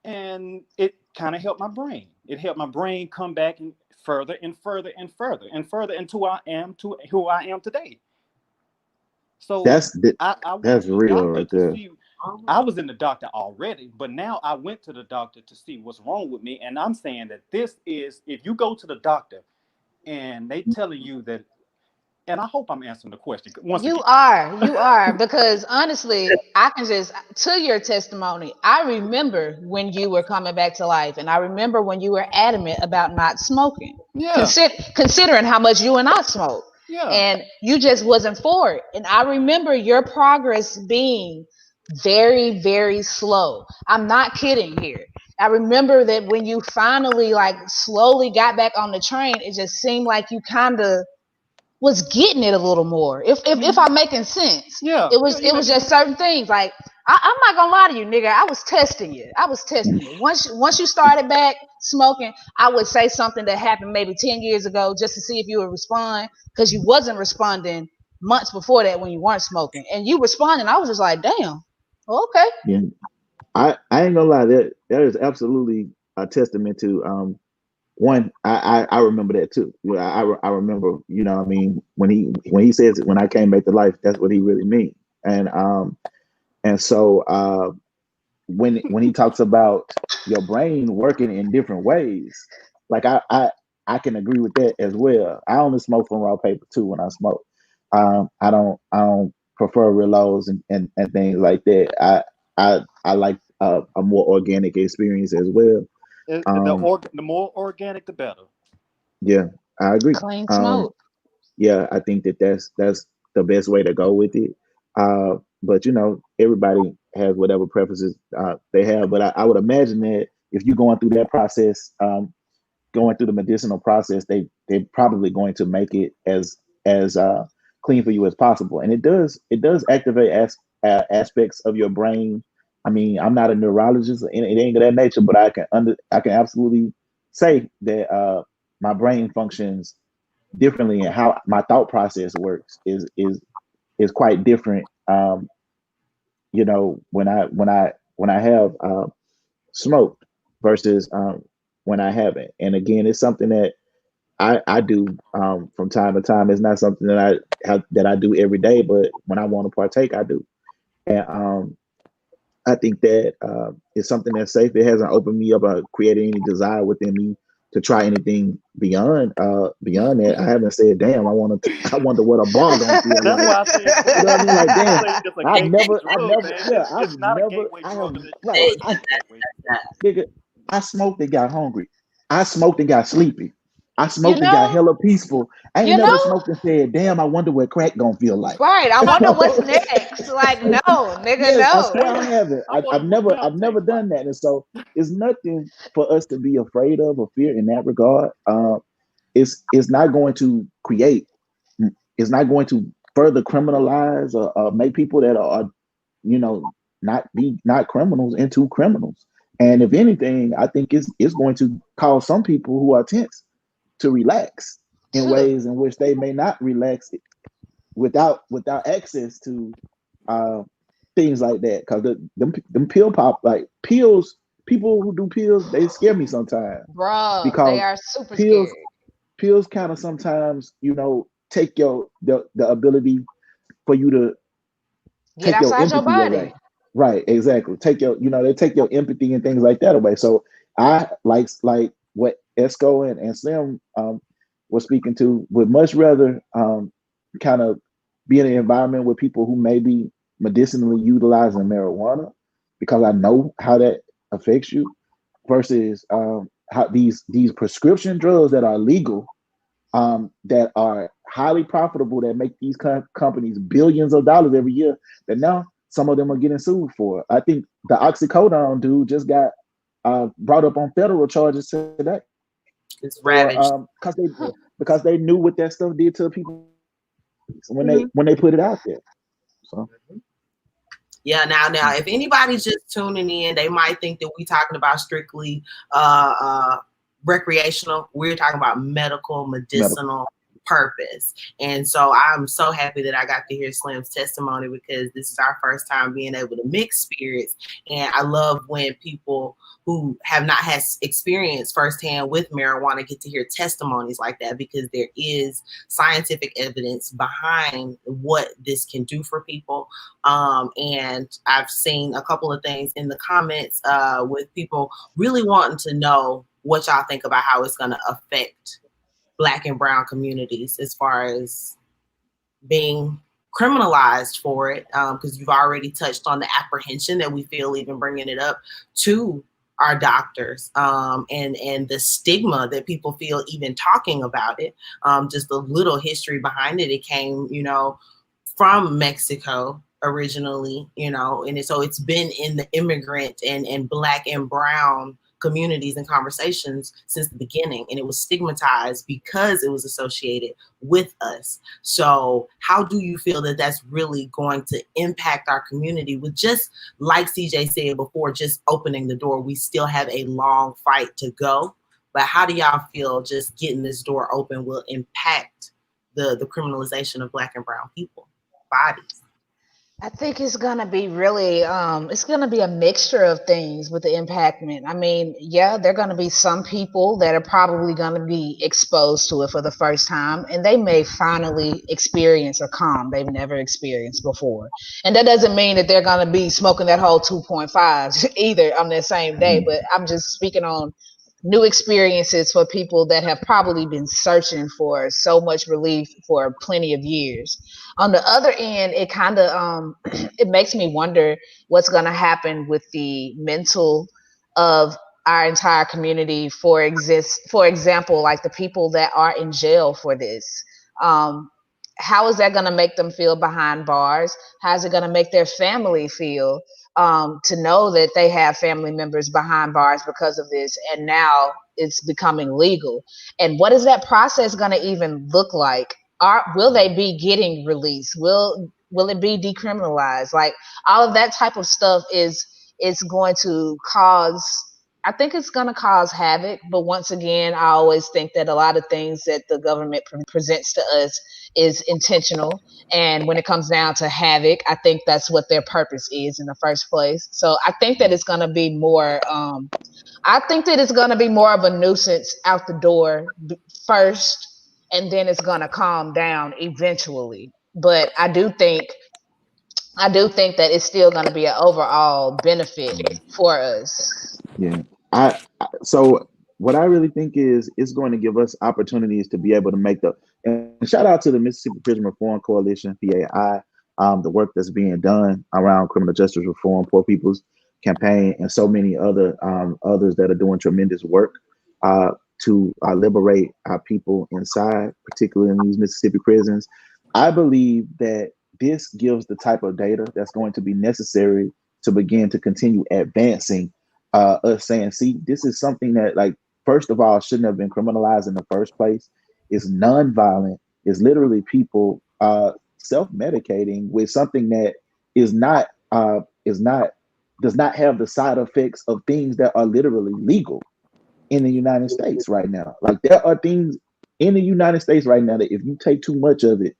And it kind of helped my brain. It helped my brain come back and further and further and further and further into who I am today. So I went that's to the real doctor right to there. see. I was in the doctor already, but now I went to the doctor to see what's wrong with me. And I'm saying that this is, if you go to the doctor and they telling you that, and I hope I'm answering the question once You again. are, because honestly, I can just, to your testimony, I remember when you were coming back to life, and I remember when you were adamant about not smoking, Yeah, considering how much you and I smoke, yeah. and you just wasn't for it. And I remember your progress being very, very slow. I'm not kidding here. I remember that when you finally, like, slowly got back on the train, it just seemed like you kind of was getting it a little more. If I'm making sense. Yeah, It was just certain things. Like, I'm not gonna lie to you, nigga. I was testing you. Once you started back smoking, I would say something that happened maybe 10 years ago just to see if you would respond, because you wasn't responding months before that when you weren't smoking. And you responded, I was just like, damn, okay. Yeah, I ain't gonna lie. That is absolutely a testament to one. I remember that too. You know, I remember. You know, what I mean, when he says it, when I came back to life, that's what he really means. And so when he talks about your brain working in different ways, like I can agree with that as well. I only smoke from raw paper too when I smoke. I don't prefer reloads and things like that. I like a more organic experience as well. Um, The more organic, the better. yeah, I agree. Clean Um, smoke. yeah, I think that's the best way to go with it. But you know, everybody has whatever preferences they have. But I would imagine that if you're going through that process, going through the medicinal process, they're probably going to make it as clean for you as possible. And it does activate aspects of your brain. I mean, I'm not a neurologist or anything of that nature, but I can absolutely say that my brain functions differently, and how my thought process works is quite different. You know, when I have smoked versus when I haven't. And again, it's something that I do from time to time. It's not something that I do every day, but when I want to partake, I do. And I think that it's something that's safe. It hasn't opened me up or created any desire within me to try anything beyond that. I haven't said, "Damn, I wonder what a bar gonna feel That's like." why I said You know what I mean? Like, damn, it's a I've gateway never, drug, man. yeah, I've It's not a never, gateway I have, drug. It's right. just a gateway. Nigga, I smoked and got hungry. I smoked and got sleepy. I You smoked and got know, hella peaceful. I ain't you never know, smoked and said, "Damn, I wonder what crack gonna feel like." right. I You wonder what's know? next. Like, no, nigga, Yes, I no. swear I haven't. I wonder I've what never, meth I've never tastes like. done that, and so it's nothing for us to be afraid of or fear in that regard. It's not going to create. It's not going to further criminalize or make people that are, you know, not criminals into criminals. And if anything, I think it's going to cause some people who are tense to relax in ways in which they may not relax without access to uh, things like that. Because them pill pop, like pills, people who do pills, they scare me sometimes Bro, they because are super pills scary. pills kind of sometimes, take the ability for you to Get take your outside your empathy body. away. Right, exactly. They take your empathy and things like that away. So I like what Esco and Slim was speaking to, would much rather kind of be in an environment with people who may be medicinally utilizing marijuana, because I know how that affects you, versus how these prescription drugs that are legal, that are highly profitable, that make these companies billions of dollars every year, that now some of them are getting sued for. I think the oxycodone dude just got brought up on federal charges today It's for ravaged. because they knew what that stuff did to people when they Mhm. when they put it out there. So Yeah, now, if anybody's just tuning in, they might think that we're talking about strictly recreational. We're talking about medicinal purpose. And so I'm so happy that I got to hear Slim's testimony, because this is our first time being able to mix spirits. And I love when people who have not had experience firsthand with marijuana get to hear testimonies like that, because there is scientific evidence behind what this can do for people. And I've seen a couple of things in the comments with people really wanting to know what y'all think about how it's going to affect Black and brown communities as far as being criminalized for it, because you've already touched on the apprehension that we feel even bringing it up to our doctors, and the stigma that people feel even talking about it. Just a little history behind it. It came, from Mexico originally, and so it's been in the immigrant and Black and brown communities and conversations since the beginning, and it was stigmatized because it was associated with us. So how do you feel that that's really going to impact our community with, just like CJ said before, just opening the door? We still have a long fight to go, but how do y'all feel just getting this door open will impact the criminalization of Black and brown people bodies? I think it's gonna be really, it's gonna be a mixture of things with the impactment. I mean, yeah, there are gonna be some people that are probably gonna be exposed to it for the first time, and they may finally experience a calm they've never experienced before. And that doesn't mean that they're gonna be smoking that whole 2.5s either on that same day. But I'm just speaking on new experiences for people that have probably been searching for so much relief for plenty of years. On the other end, it kind of it makes me wonder what's going to happen with the mental of our entire community. For example, like the people that are in jail for this. Um, how is that going to make them feel behind bars? How is it going to make their family feel, to know that they have family members behind bars because of this, and now it's becoming legal? And what is that process going to even look like? Will they be getting released? Will it be decriminalized? Like, all of that type of stuff is going to cause. I think it's going to cause havoc. But once again, I always think that a lot of things that the government presents to us is intentional. And when it comes down to havoc, I think that's what their purpose is in the first place. So I think that it's going to be more. I think that it's going to be more of a nuisance out the door first, and then it's going to calm down eventually. But I do think that it's still going to be an overall benefit for us. yeah, so what I really think is it's going to give us opportunities to be able to make the, and shout out to the Mississippi Prison Reform Coalition, PAI, the work that's being done around criminal justice reform, Poor People's Campaign, and so many others that are doing tremendous work to liberate our people inside, particularly in these Mississippi prisons. I believe that this gives the type of data that's going to be necessary to begin to continue advancing us saying, see, this is something that, like, first of all, shouldn't have been criminalized in the first place. It's nonviolent. It's literally people self-medicating with something that is not does not have the side effects of things that are literally legal in the United States right now. Like, there are things in the United States right now that if you take too much of it,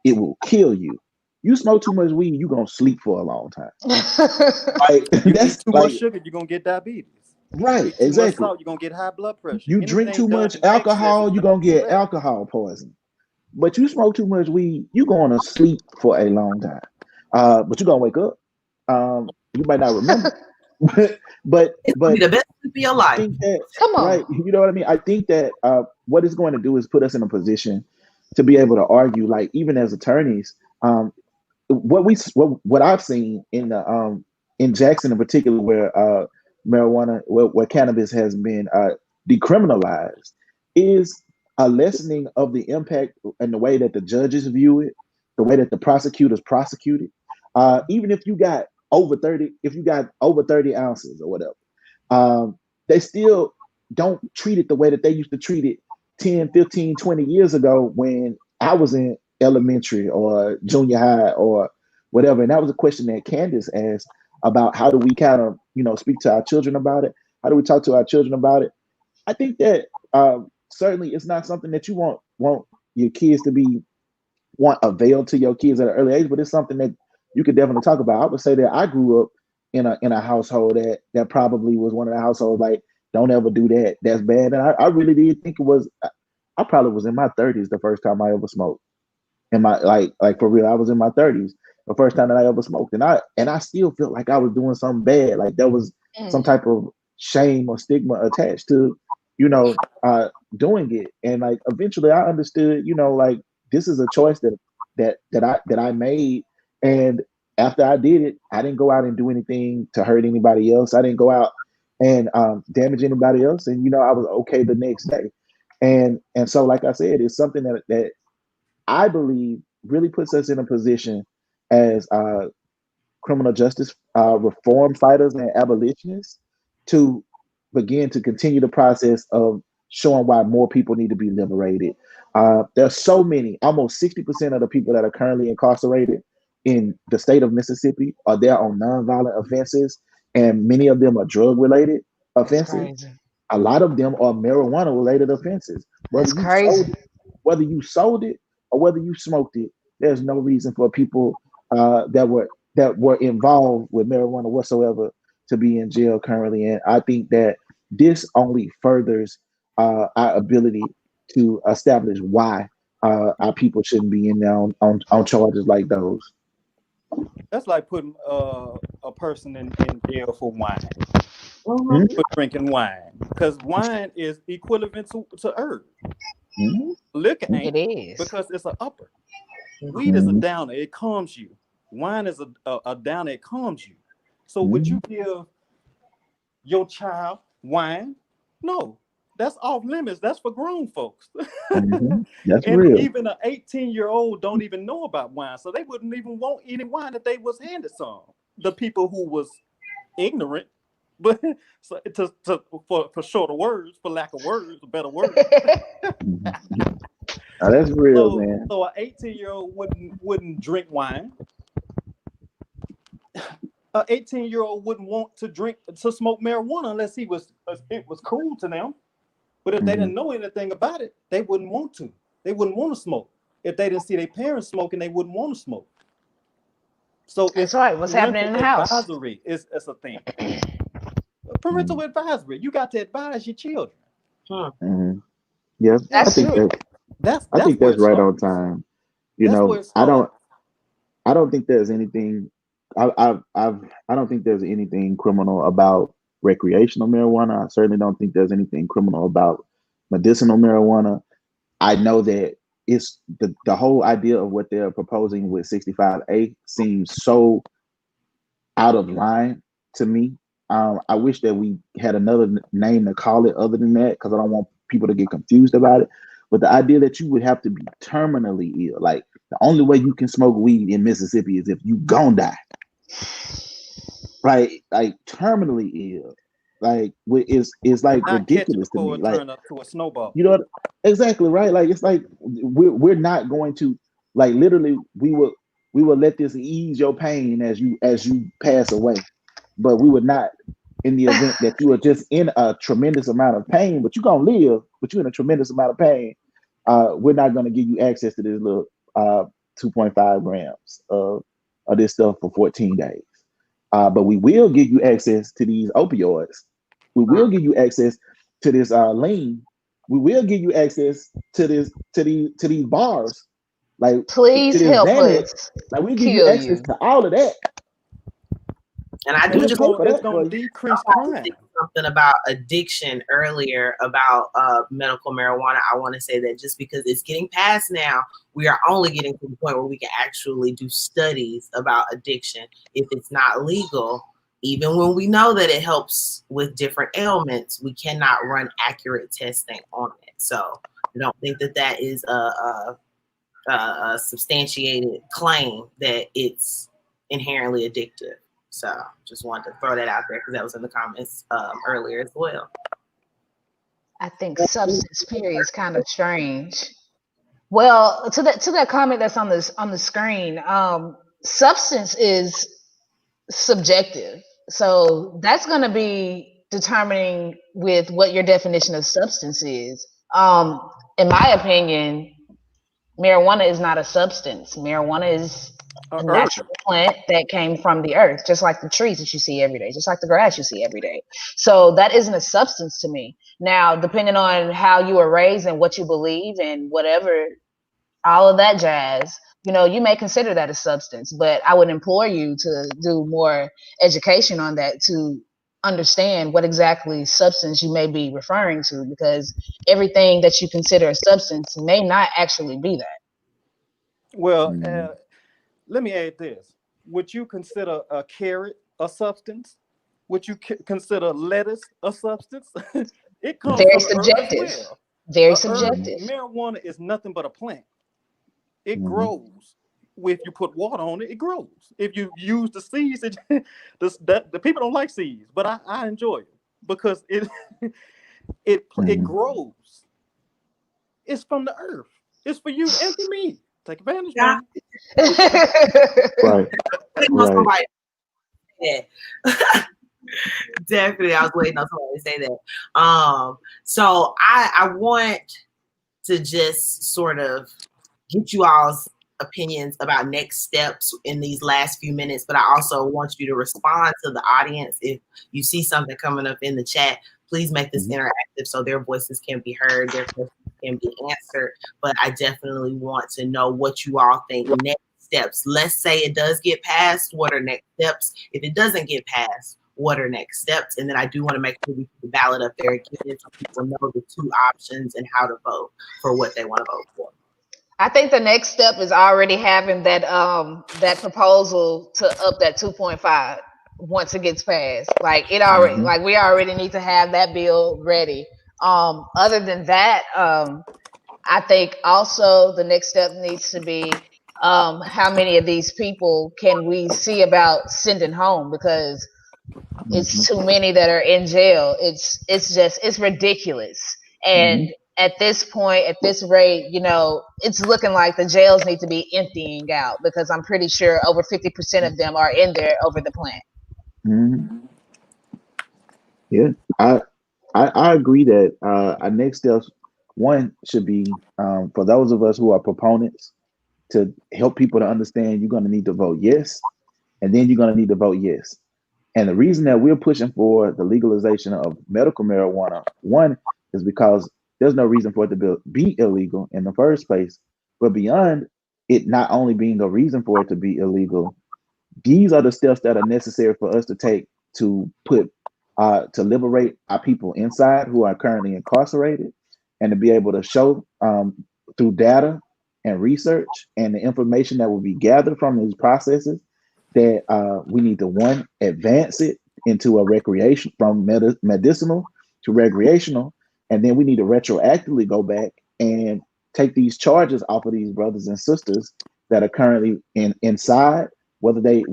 it will kill you. You smoke too much weed, you're gonna sleep for a long time. Like, You that's eat too much sugar, you're gonna get diabetes. Right, You eat too exactly. much salt, you're gonna get high blood pressure. You drink too much alcohol, you're gonna get alcohol poisoning. But you smoke too much weed, you're gonna sleep for a long time. But you're gonna wake up. You might not remember. but the best of your life. I think that, Come on. right, you know what I mean? I think that what it's going to do is put us in a position to be able to argue, like, even as attorneys, what I've seen in Jackson in particular, where marijuana, where cannabis has been decriminalized, is a lessening of the impact and the way that the judges view it, the way that the prosecutors prosecute it. Even if you got over 30, if you got over 30 ounces or whatever, they still don't treat it the way that they used to treat it 10, 15, 20 years ago when I was in elementary or junior high or whatever. And that was a question that Candace asked about how do we kind of, speak to our children about it? How do we talk to our children about it? I think that certainly it's not something that you want your kids to be availed to your kids at an early age, but it's something that you could definitely talk about. I would say that I grew up in a household that probably was one of the households like, don't ever do that. That's bad. And I really did think it was. I probably was in my 30s the first time I ever smoked. In my like for real, I was in my 30s the first time that I ever smoked, and I still felt like I was doing something bad. Like there was some type of shame or stigma attached to, doing it. And like eventually, I understood, like this is a choice that I made, and after I did it, I didn't go out and do anything to hurt anybody else. I didn't go out and damage anybody else, and I was okay the next day. And so, like I said, it's something that I believe really puts us in a position as criminal justice reform fighters and abolitionists to begin to continue the process of showing why more people need to be liberated. There's so many, almost 60% of the people that are currently incarcerated in the state of Mississippi are there on nonviolent offenses, and many of them are drug-related offenses. A lot of them are marijuana-related offenses. That's crazy. Whether you sold it or whether you smoked it, there's no reason for people that were involved with marijuana whatsoever to be in jail currently. And I think that this only furthers our ability to establish why our people shouldn't be in there on charges like those. That's like putting a person in jail for wine, Mm-hmm. for drinking wine, because wine is equivalent to herb. Mm-hmm. Liquor ain't, It is. because it's an upper. Weed is a downer, it calms you. Wine is a downer, it calms you. So would you give your child wine? No, that's off limits. That's for grown folks. That's and real. even an 18-year-old don't even know about wine, so they wouldn't even want any wine if they was handed some. The people who was ignorant, but so for shorter words, for lack of words, better words. That's real, man. So an 18-year-old wouldn't drink wine. An 18-year-old wouldn't want to smoke marijuana unless it was cool to them. But if they didn't know anything about it, they wouldn't want to. They wouldn't want to smoke. If they didn't see their parents smoking, they wouldn't want to smoke. So that's right. What's happening in the house? Advisory is a thing. Parental advisory. You got to advise your children. Yeah, that's true. I think that's right on time. I don't think there's anything. I don't think there's anything criminal about recreational marijuana. I certainly don't think there's anything criminal about medicinal marijuana. I know that it's the whole idea of what they're proposing with 65A seems so out of line to me. I wish that we had another name to call it other than that, because I don't want people to get confused about it. But the idea that you would have to be terminally ill, like the only way you can smoke weed in Mississippi is if you gon' die. Right? Like terminally ill. Like it's like ridiculous to me. Like turn up to a snowball. You know what? Exactly, right? Like it's like we're not going to, like, literally we will let this ease your pain as you pass away. But we would not, in the event that you are just in a tremendous amount of pain, but you're gonna live, but you're in a tremendous amount of pain, we're not gonna give you access to this little 2.5 grams of this stuff for 14 days. But we will give you access to these opioids. We will give you access to this lean. We will give you access to these bars. Like, please help us. Like, we give you access to all of that. And I do it's going to decrease crime. Something about addiction earlier about medical marijuana. I want to say that just because it's getting passed now, we are only getting to the point where we can actually do studies about addiction. If it's not legal, even when we know that it helps with different ailments, we cannot run accurate testing on it. So I don't think that is a substantiated claim that it's inherently addictive. So just wanted to throw that out there because that was in the comments earlier as well. I think substance period is kind of strange. Well, to that comment that's on the screen, substance is subjective. So that's going to be determining with what your definition of substance is. In my opinion, marijuana is not a substance. Marijuana is a Herb. natural plant that came from the earth, just like the trees that you see every day, just like the grass you see every day. So that isn't a substance to me. Now, depending on how you were raised and what you believe and whatever, all of that jazz, you may consider that a substance, but I would implore you to do more education on that to understand what exactly substance you may be referring to, because everything that you consider a substance may not actually be that. Well, Mm-hmm. let me add this. Would you consider a carrot a substance? Would you consider lettuce a substance? It comes Very from the earth as subjective. well. Very Herb, Mm-hmm. subjective. marijuana is nothing but a plant. It Mm-hmm. grows. If you put water on it, it grows. If you use the seeds, the people don't like seeds, but I enjoy it because it Mm-hmm. grows. It's from the earth. It's for you and for me. Take advantage, Yeah. man. Right. Waiting on Right. somebody to say that. Definitely, I was waiting on somebody to say that. So I want to just sort of get you all's opinions about next steps in these last few minutes, but I also want you to respond to the audience. If you see something coming up in the chat, please make this Mm-hmm. interactive so their voices can be heard, their questions can be answered. But I definitely want to know what you all think next steps. Let's say it does get passed. What are next steps? If it doesn't get passed, what are next steps? And then I do want to make sure we put the ballot up there again so people know the two options and how to vote for what they want to vote for. I think the next step is already having that proposal to up that 2.5 once it gets passed. Like it already, Mm-hmm. like we already need to have that bill ready. Other than that, I think also the next step needs to be how many of these people can we see about sending home, because Mm-hmm. it's too many that are in jail. It's ridiculous. Mm-hmm. And at this point, at this rate, it's looking like the jails need to be emptying out, because I'm pretty sure over 50% of them are in there over the plant. Mm-hmm. Yeah. I agree that our next steps, one should be for those of us who are proponents, to help people to understand you're going to need to vote yes, and then you're going to need to vote yes. And the reason that we're pushing for the legalization of medical marijuana, one, is because there's no reason for it to be illegal in the first place. But beyond it not only being a reason for it to be illegal, these are the steps that are necessary for us to take to put to liberate our people inside who are currently incarcerated, and to be able to show through data and research and the information that will be gathered from these processes that we need to, one, advance it into a recreation from medicinal to recreational, and then we need to retroactively go back and take these charges off of these brothers and sisters that are currently inside, whether they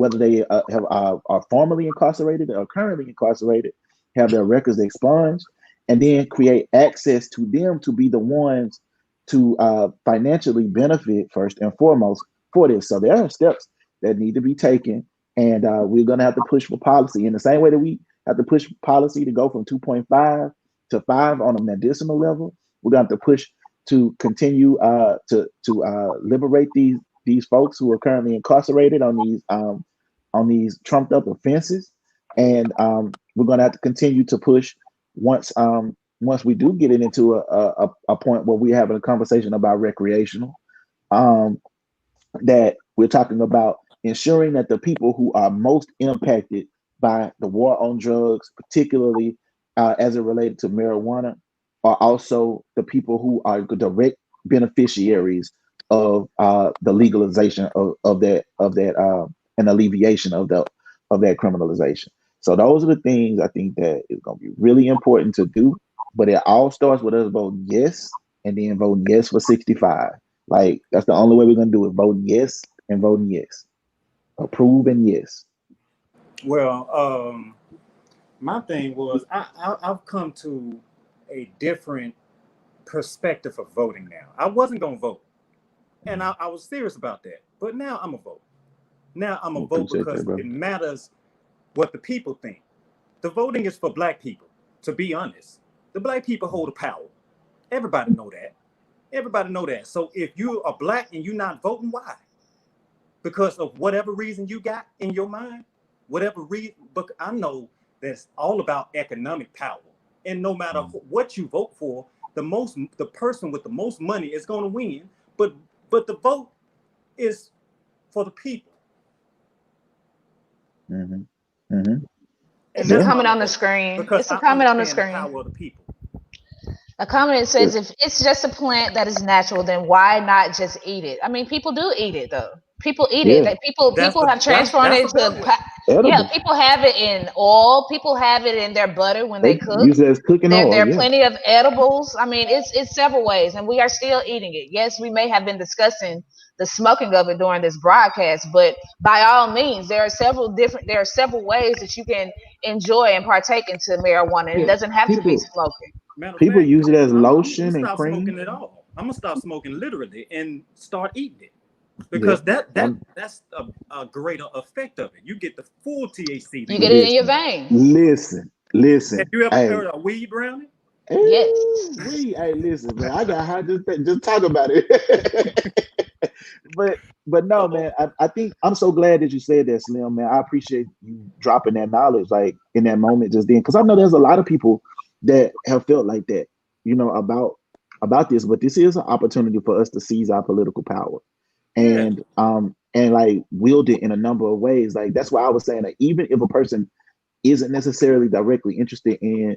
are formerly incarcerated or currently incarcerated, have their records expunged, and then create access to them to be the ones to financially benefit first and foremost for this. So there are steps that need to be taken, and we're going to have to push for policy in the same way that we have to push policy to go from 2.5 to 5 on a medicinal level. We're going to have to push to continue to liberate these folks who are currently incarcerated on these trumped up offenses, and we're going to have to continue to push once once we do get it into a point where we're having a conversation about recreational, that we're talking about ensuring that the people who are most impacted by the war on drugs, particularly as it related to marijuana, are also the people who are direct beneficiaries of the legalization of that and alleviation of that criminalization. So those are the things I think that is going to be really important to do. But it all starts with us voting yes, and then voting yes for 65. Like that's the only way we're gonna do it. Voting yes and voting yes. Approve and yes. Well, my thing was I've come to a different perspective of voting now. I wasn't gonna vote, and I was serious about that, but now I'm a vote. Now I'm I a vote appreciate because that, brother. it matters what the people think. The voting is for black people, to be honest. The black people hold the power. Everybody know that. Everybody know that. So if you are black and you're not voting, why? Because of whatever reason you got in your mind, whatever reason. But I know that's all about economic power. And no matter what you vote for, the person with the most money is going to win. But the vote is for the people. Mm-hmm. Mm-hmm. It's And a that's comment why on the I vote, screen. because It's a I comment on the understand the screen. power of the people. A comment says, if it's just a plant that is natural, then why not just eat it? I mean, people do eat it though. People eat it. Yeah. Like, people have transformed it that's a better to way. yeah. Edible. People have it in oil. People have it in their butter when they They cook. use it as cooking There oil. are Yeah. plenty of edibles. I mean, it's several ways, and we are still eating it. Yes, we may have been discussing the smoking of it during this broadcast, but by all means, there are several ways that you can enjoy and partake into marijuana. And it Yeah. doesn't have to be People smoking. Matter of people fact, use it as I'm gonna lotion and stop cream. smoking it all. I'm gonna stop smoking literally and start eating it. Yeah. Because that's a greater effect of it. You get the full THC that You you get it in need. your Listen. veins. Have Listen. you ever Hey. heard of weed brownie? Yes. Hey, listen, man. I got high just talk about it. but no, man. I think I'm so glad that you said that, Slim, man. I appreciate you dropping that knowledge like in that moment just then, because I know there's a lot of people that have felt like that, about this. But this is an opportunity for us to seize our political power Yeah. and like wield it in a number of ways. Like that's why I was saying that even if a person isn't necessarily directly interested in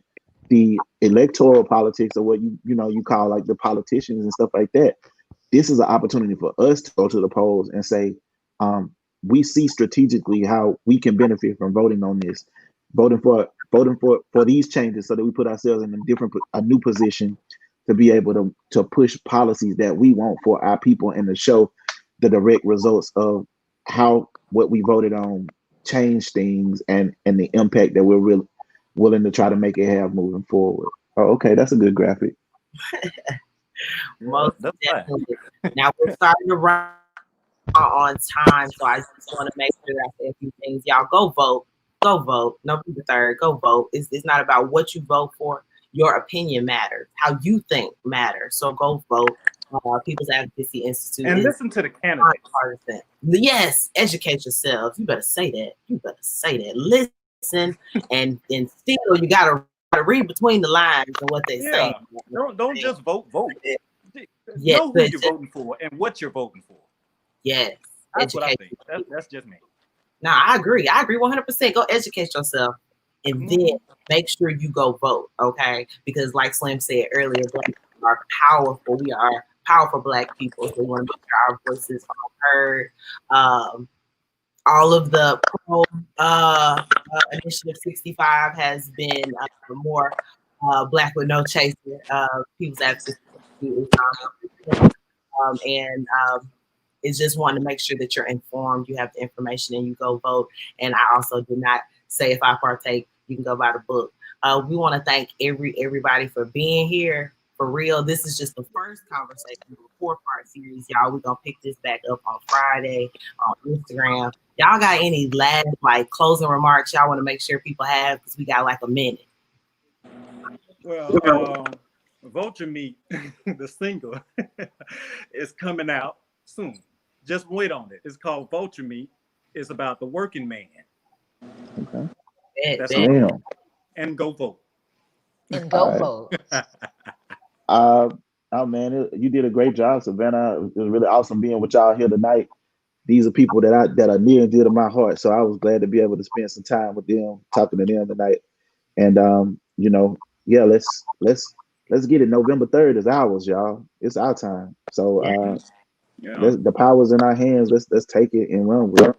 the electoral politics or what you call like the politicians and stuff like that, this is an opportunity for us to go to the polls and say, we see strategically how we can benefit from voting on this, voting for these changes, so that we put ourselves in a new position to be able to push policies that we want for our people and to show the direct results of how what we voted on change things and the impact that we're really willing to try to make it have moving forward. Oh, okay, that's a good graphic. Most That's definitely. Now we're starting to run on time, so I just want to make sure that I say a few things. Y'all go vote. Go vote. November 3rd, go vote. It's not about what you vote for. Your opinion matters. How you think matters. So go vote. People's Advocacy Institute. And listen to the candidates. Nonpartisan. Yes, educate yourself. You better say that. Listen, and still you gotta read between the lines and what they say. Don't just vote. Yes, know who you're voting for and what you're voting for. Yes, that's what I think. That's just me. No, I agree 100%. Go educate yourself and then make sure you go vote, okay? Because like Slim said earlier, Black people are powerful. We are powerful Black people, so we want to make sure our voices are heard. All of the pro Initiative 65 has been more Black with No Chaser. People's Advocacy and it's just wanting to make sure that you're informed, you have the information, and you go vote. And I also did not say if I partake, you can go buy the book. We want to thank everybody for being here. For real, this is just the first conversation of a 4-part series, y'all. We're gonna pick this back up on Friday on Instagram. Y'all got any last closing remarks y'all want to make sure people have, because we got like a minute? Well, Vulture Meat, the single, is coming out soon. Just wait on it. It's called Vulture Meat. It's about the working man. Okay. That's all. And go vote. And go vote. Oh man, you did a great job, Savannah. It was really awesome being with y'all here tonight. These are people that are near and dear to my heart, so I was glad to be able to spend some time with them, talking to them tonight. And yeah, let's get it. November 3rd is ours, y'all. It's our time. So the power's in our hands. Let's take it and run with it.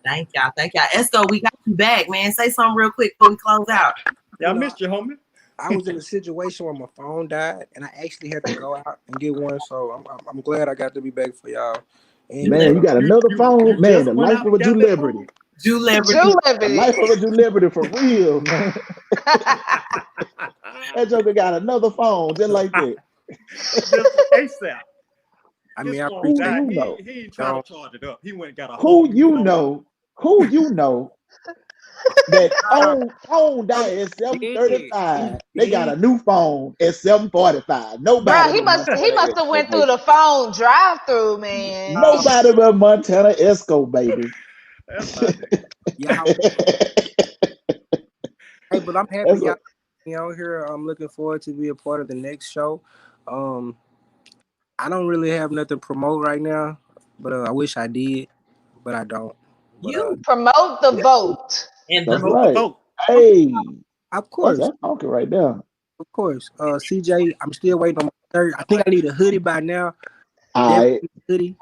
Thank y'all. Esco, we got you back, man. Say something real quick before we close out. Yeah, I missed you, homie. I was in a situation where my phone died, and I actually had to go out and get one. So I'm glad I got to be back for y'all. And man, you got another phone, man. The life of a celebrity. The life of a celebrity for real, man. That joker got another phone just like that. Just ASAP. I mean, I His phone appreciate died. you know? He ain't trying to charge it up. He went and got a Who whole new you phone. know that own that at 7:35. They got a new phone at 7:45. Nobody Bro, he but must Montana have Esco, went baby. through the phone drive-through, man. Nobody but Montana Esco, baby. That's not it. y'all. Hey, but I'm happy That's y'all a, out here. I'm looking forward to be a part of the next show. I don't really have nothing to promote right now, but I wish I did, but I don't. But You Promote the vote. and that's the Promote the right. vote. Hey, of course, that's talking right there. of course. CJ, I'm still waiting on my third. I think I need a hoodie by now. All right. Definitely a hoodie.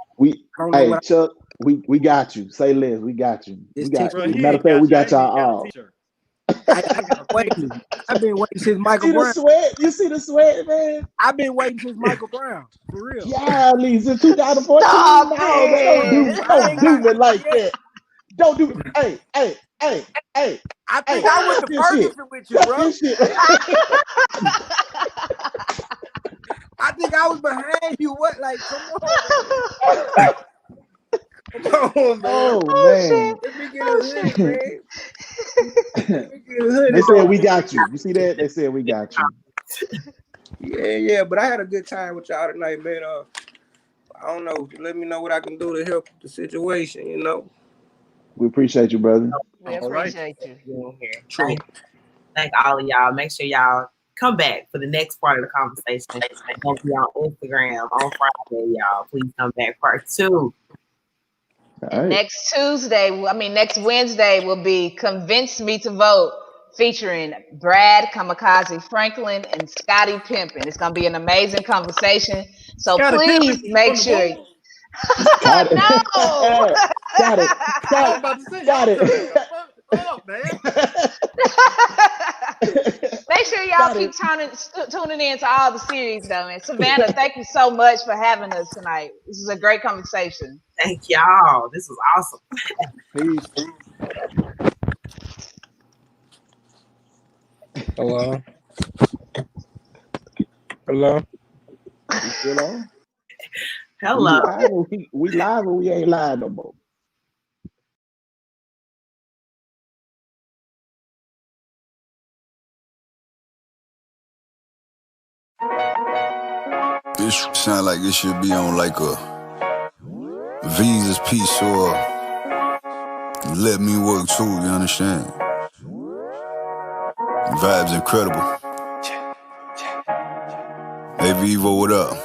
I don't know Hey, what Chuck, we got you. Say less, we got you. This We got Bro, you. he Matter of ain't fact, got we you. I got ain't even y'all got a all. t-shirt. I've been waiting. I've been waiting since Michael See the Brown. sweat? You see the sweat, man? I've been waiting since Michael Brown, for real. Yeah, since 2014. Stop No, man, it. don't do me like Yeah. that. Don't do. Hey. I think Hey, I went cut to this shit. Ferguson with you, Cut bro. this shit. I think I was behind you. What? Like, come on, man. Come on, man. Oh man. Let me get a hoodie, man. Let me get a hoodie. They said we got you. You see that? They said we got you. Yeah. But I had a good time with y'all tonight, man. I don't know. Let me know what I can do to help the situation. You know. We appreciate you, brother. We All right. appreciate you. being here. True. Thank all of y'all. Make sure y'all come back for the next part of the conversation. Don't be on Instagram on Friday, y'all. Please come back. Part 2. All right. Next Wednesday will be Convince Me to Vote, featuring Brad Kamikaze Franklin and Scotty Pimpin. It's going to be an amazing conversation. So Scotty please Pimpin make on the sure. board. Got it. No. Got it. I was about to say, Got y'all it. turning the fuck up, man. Make sure y'all Got keep it. tuning in to all the series, though. And Savannah, thank you so much for having us tonight. This is a great conversation. Thank y'all. This was awesome. Peace. Hello. Hello. You still on? Hello. We live or we ain't live no more. This sound like it should be on like a Visa's piece or Let Me Work too, you understand? Vibes incredible. Hey Vivo, what up?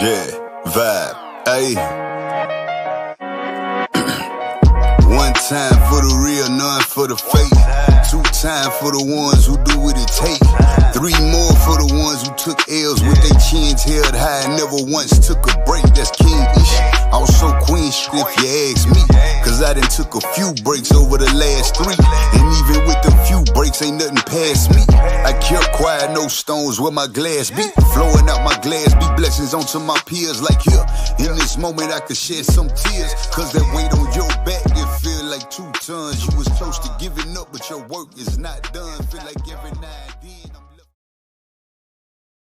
Yeah, vibe. Hey. One time for the real, none for the fake. 2 times for the ones who do what it take. 3 more for the ones who took L's with their chins held high and never once took a break. That's king-ish. Also queen-ish if you ask me. Cause I done took a few breaks over the last 3. And even with the few breaks, ain't nothing past me. I kept quiet, no stones where my glass be. Flowing out my glass be blessings onto my peers like here. In this moment I could shed some tears. Cause that weight on your back, it feel like 2 tons. You was close to giving up, but your work is not done. Feel like every now and then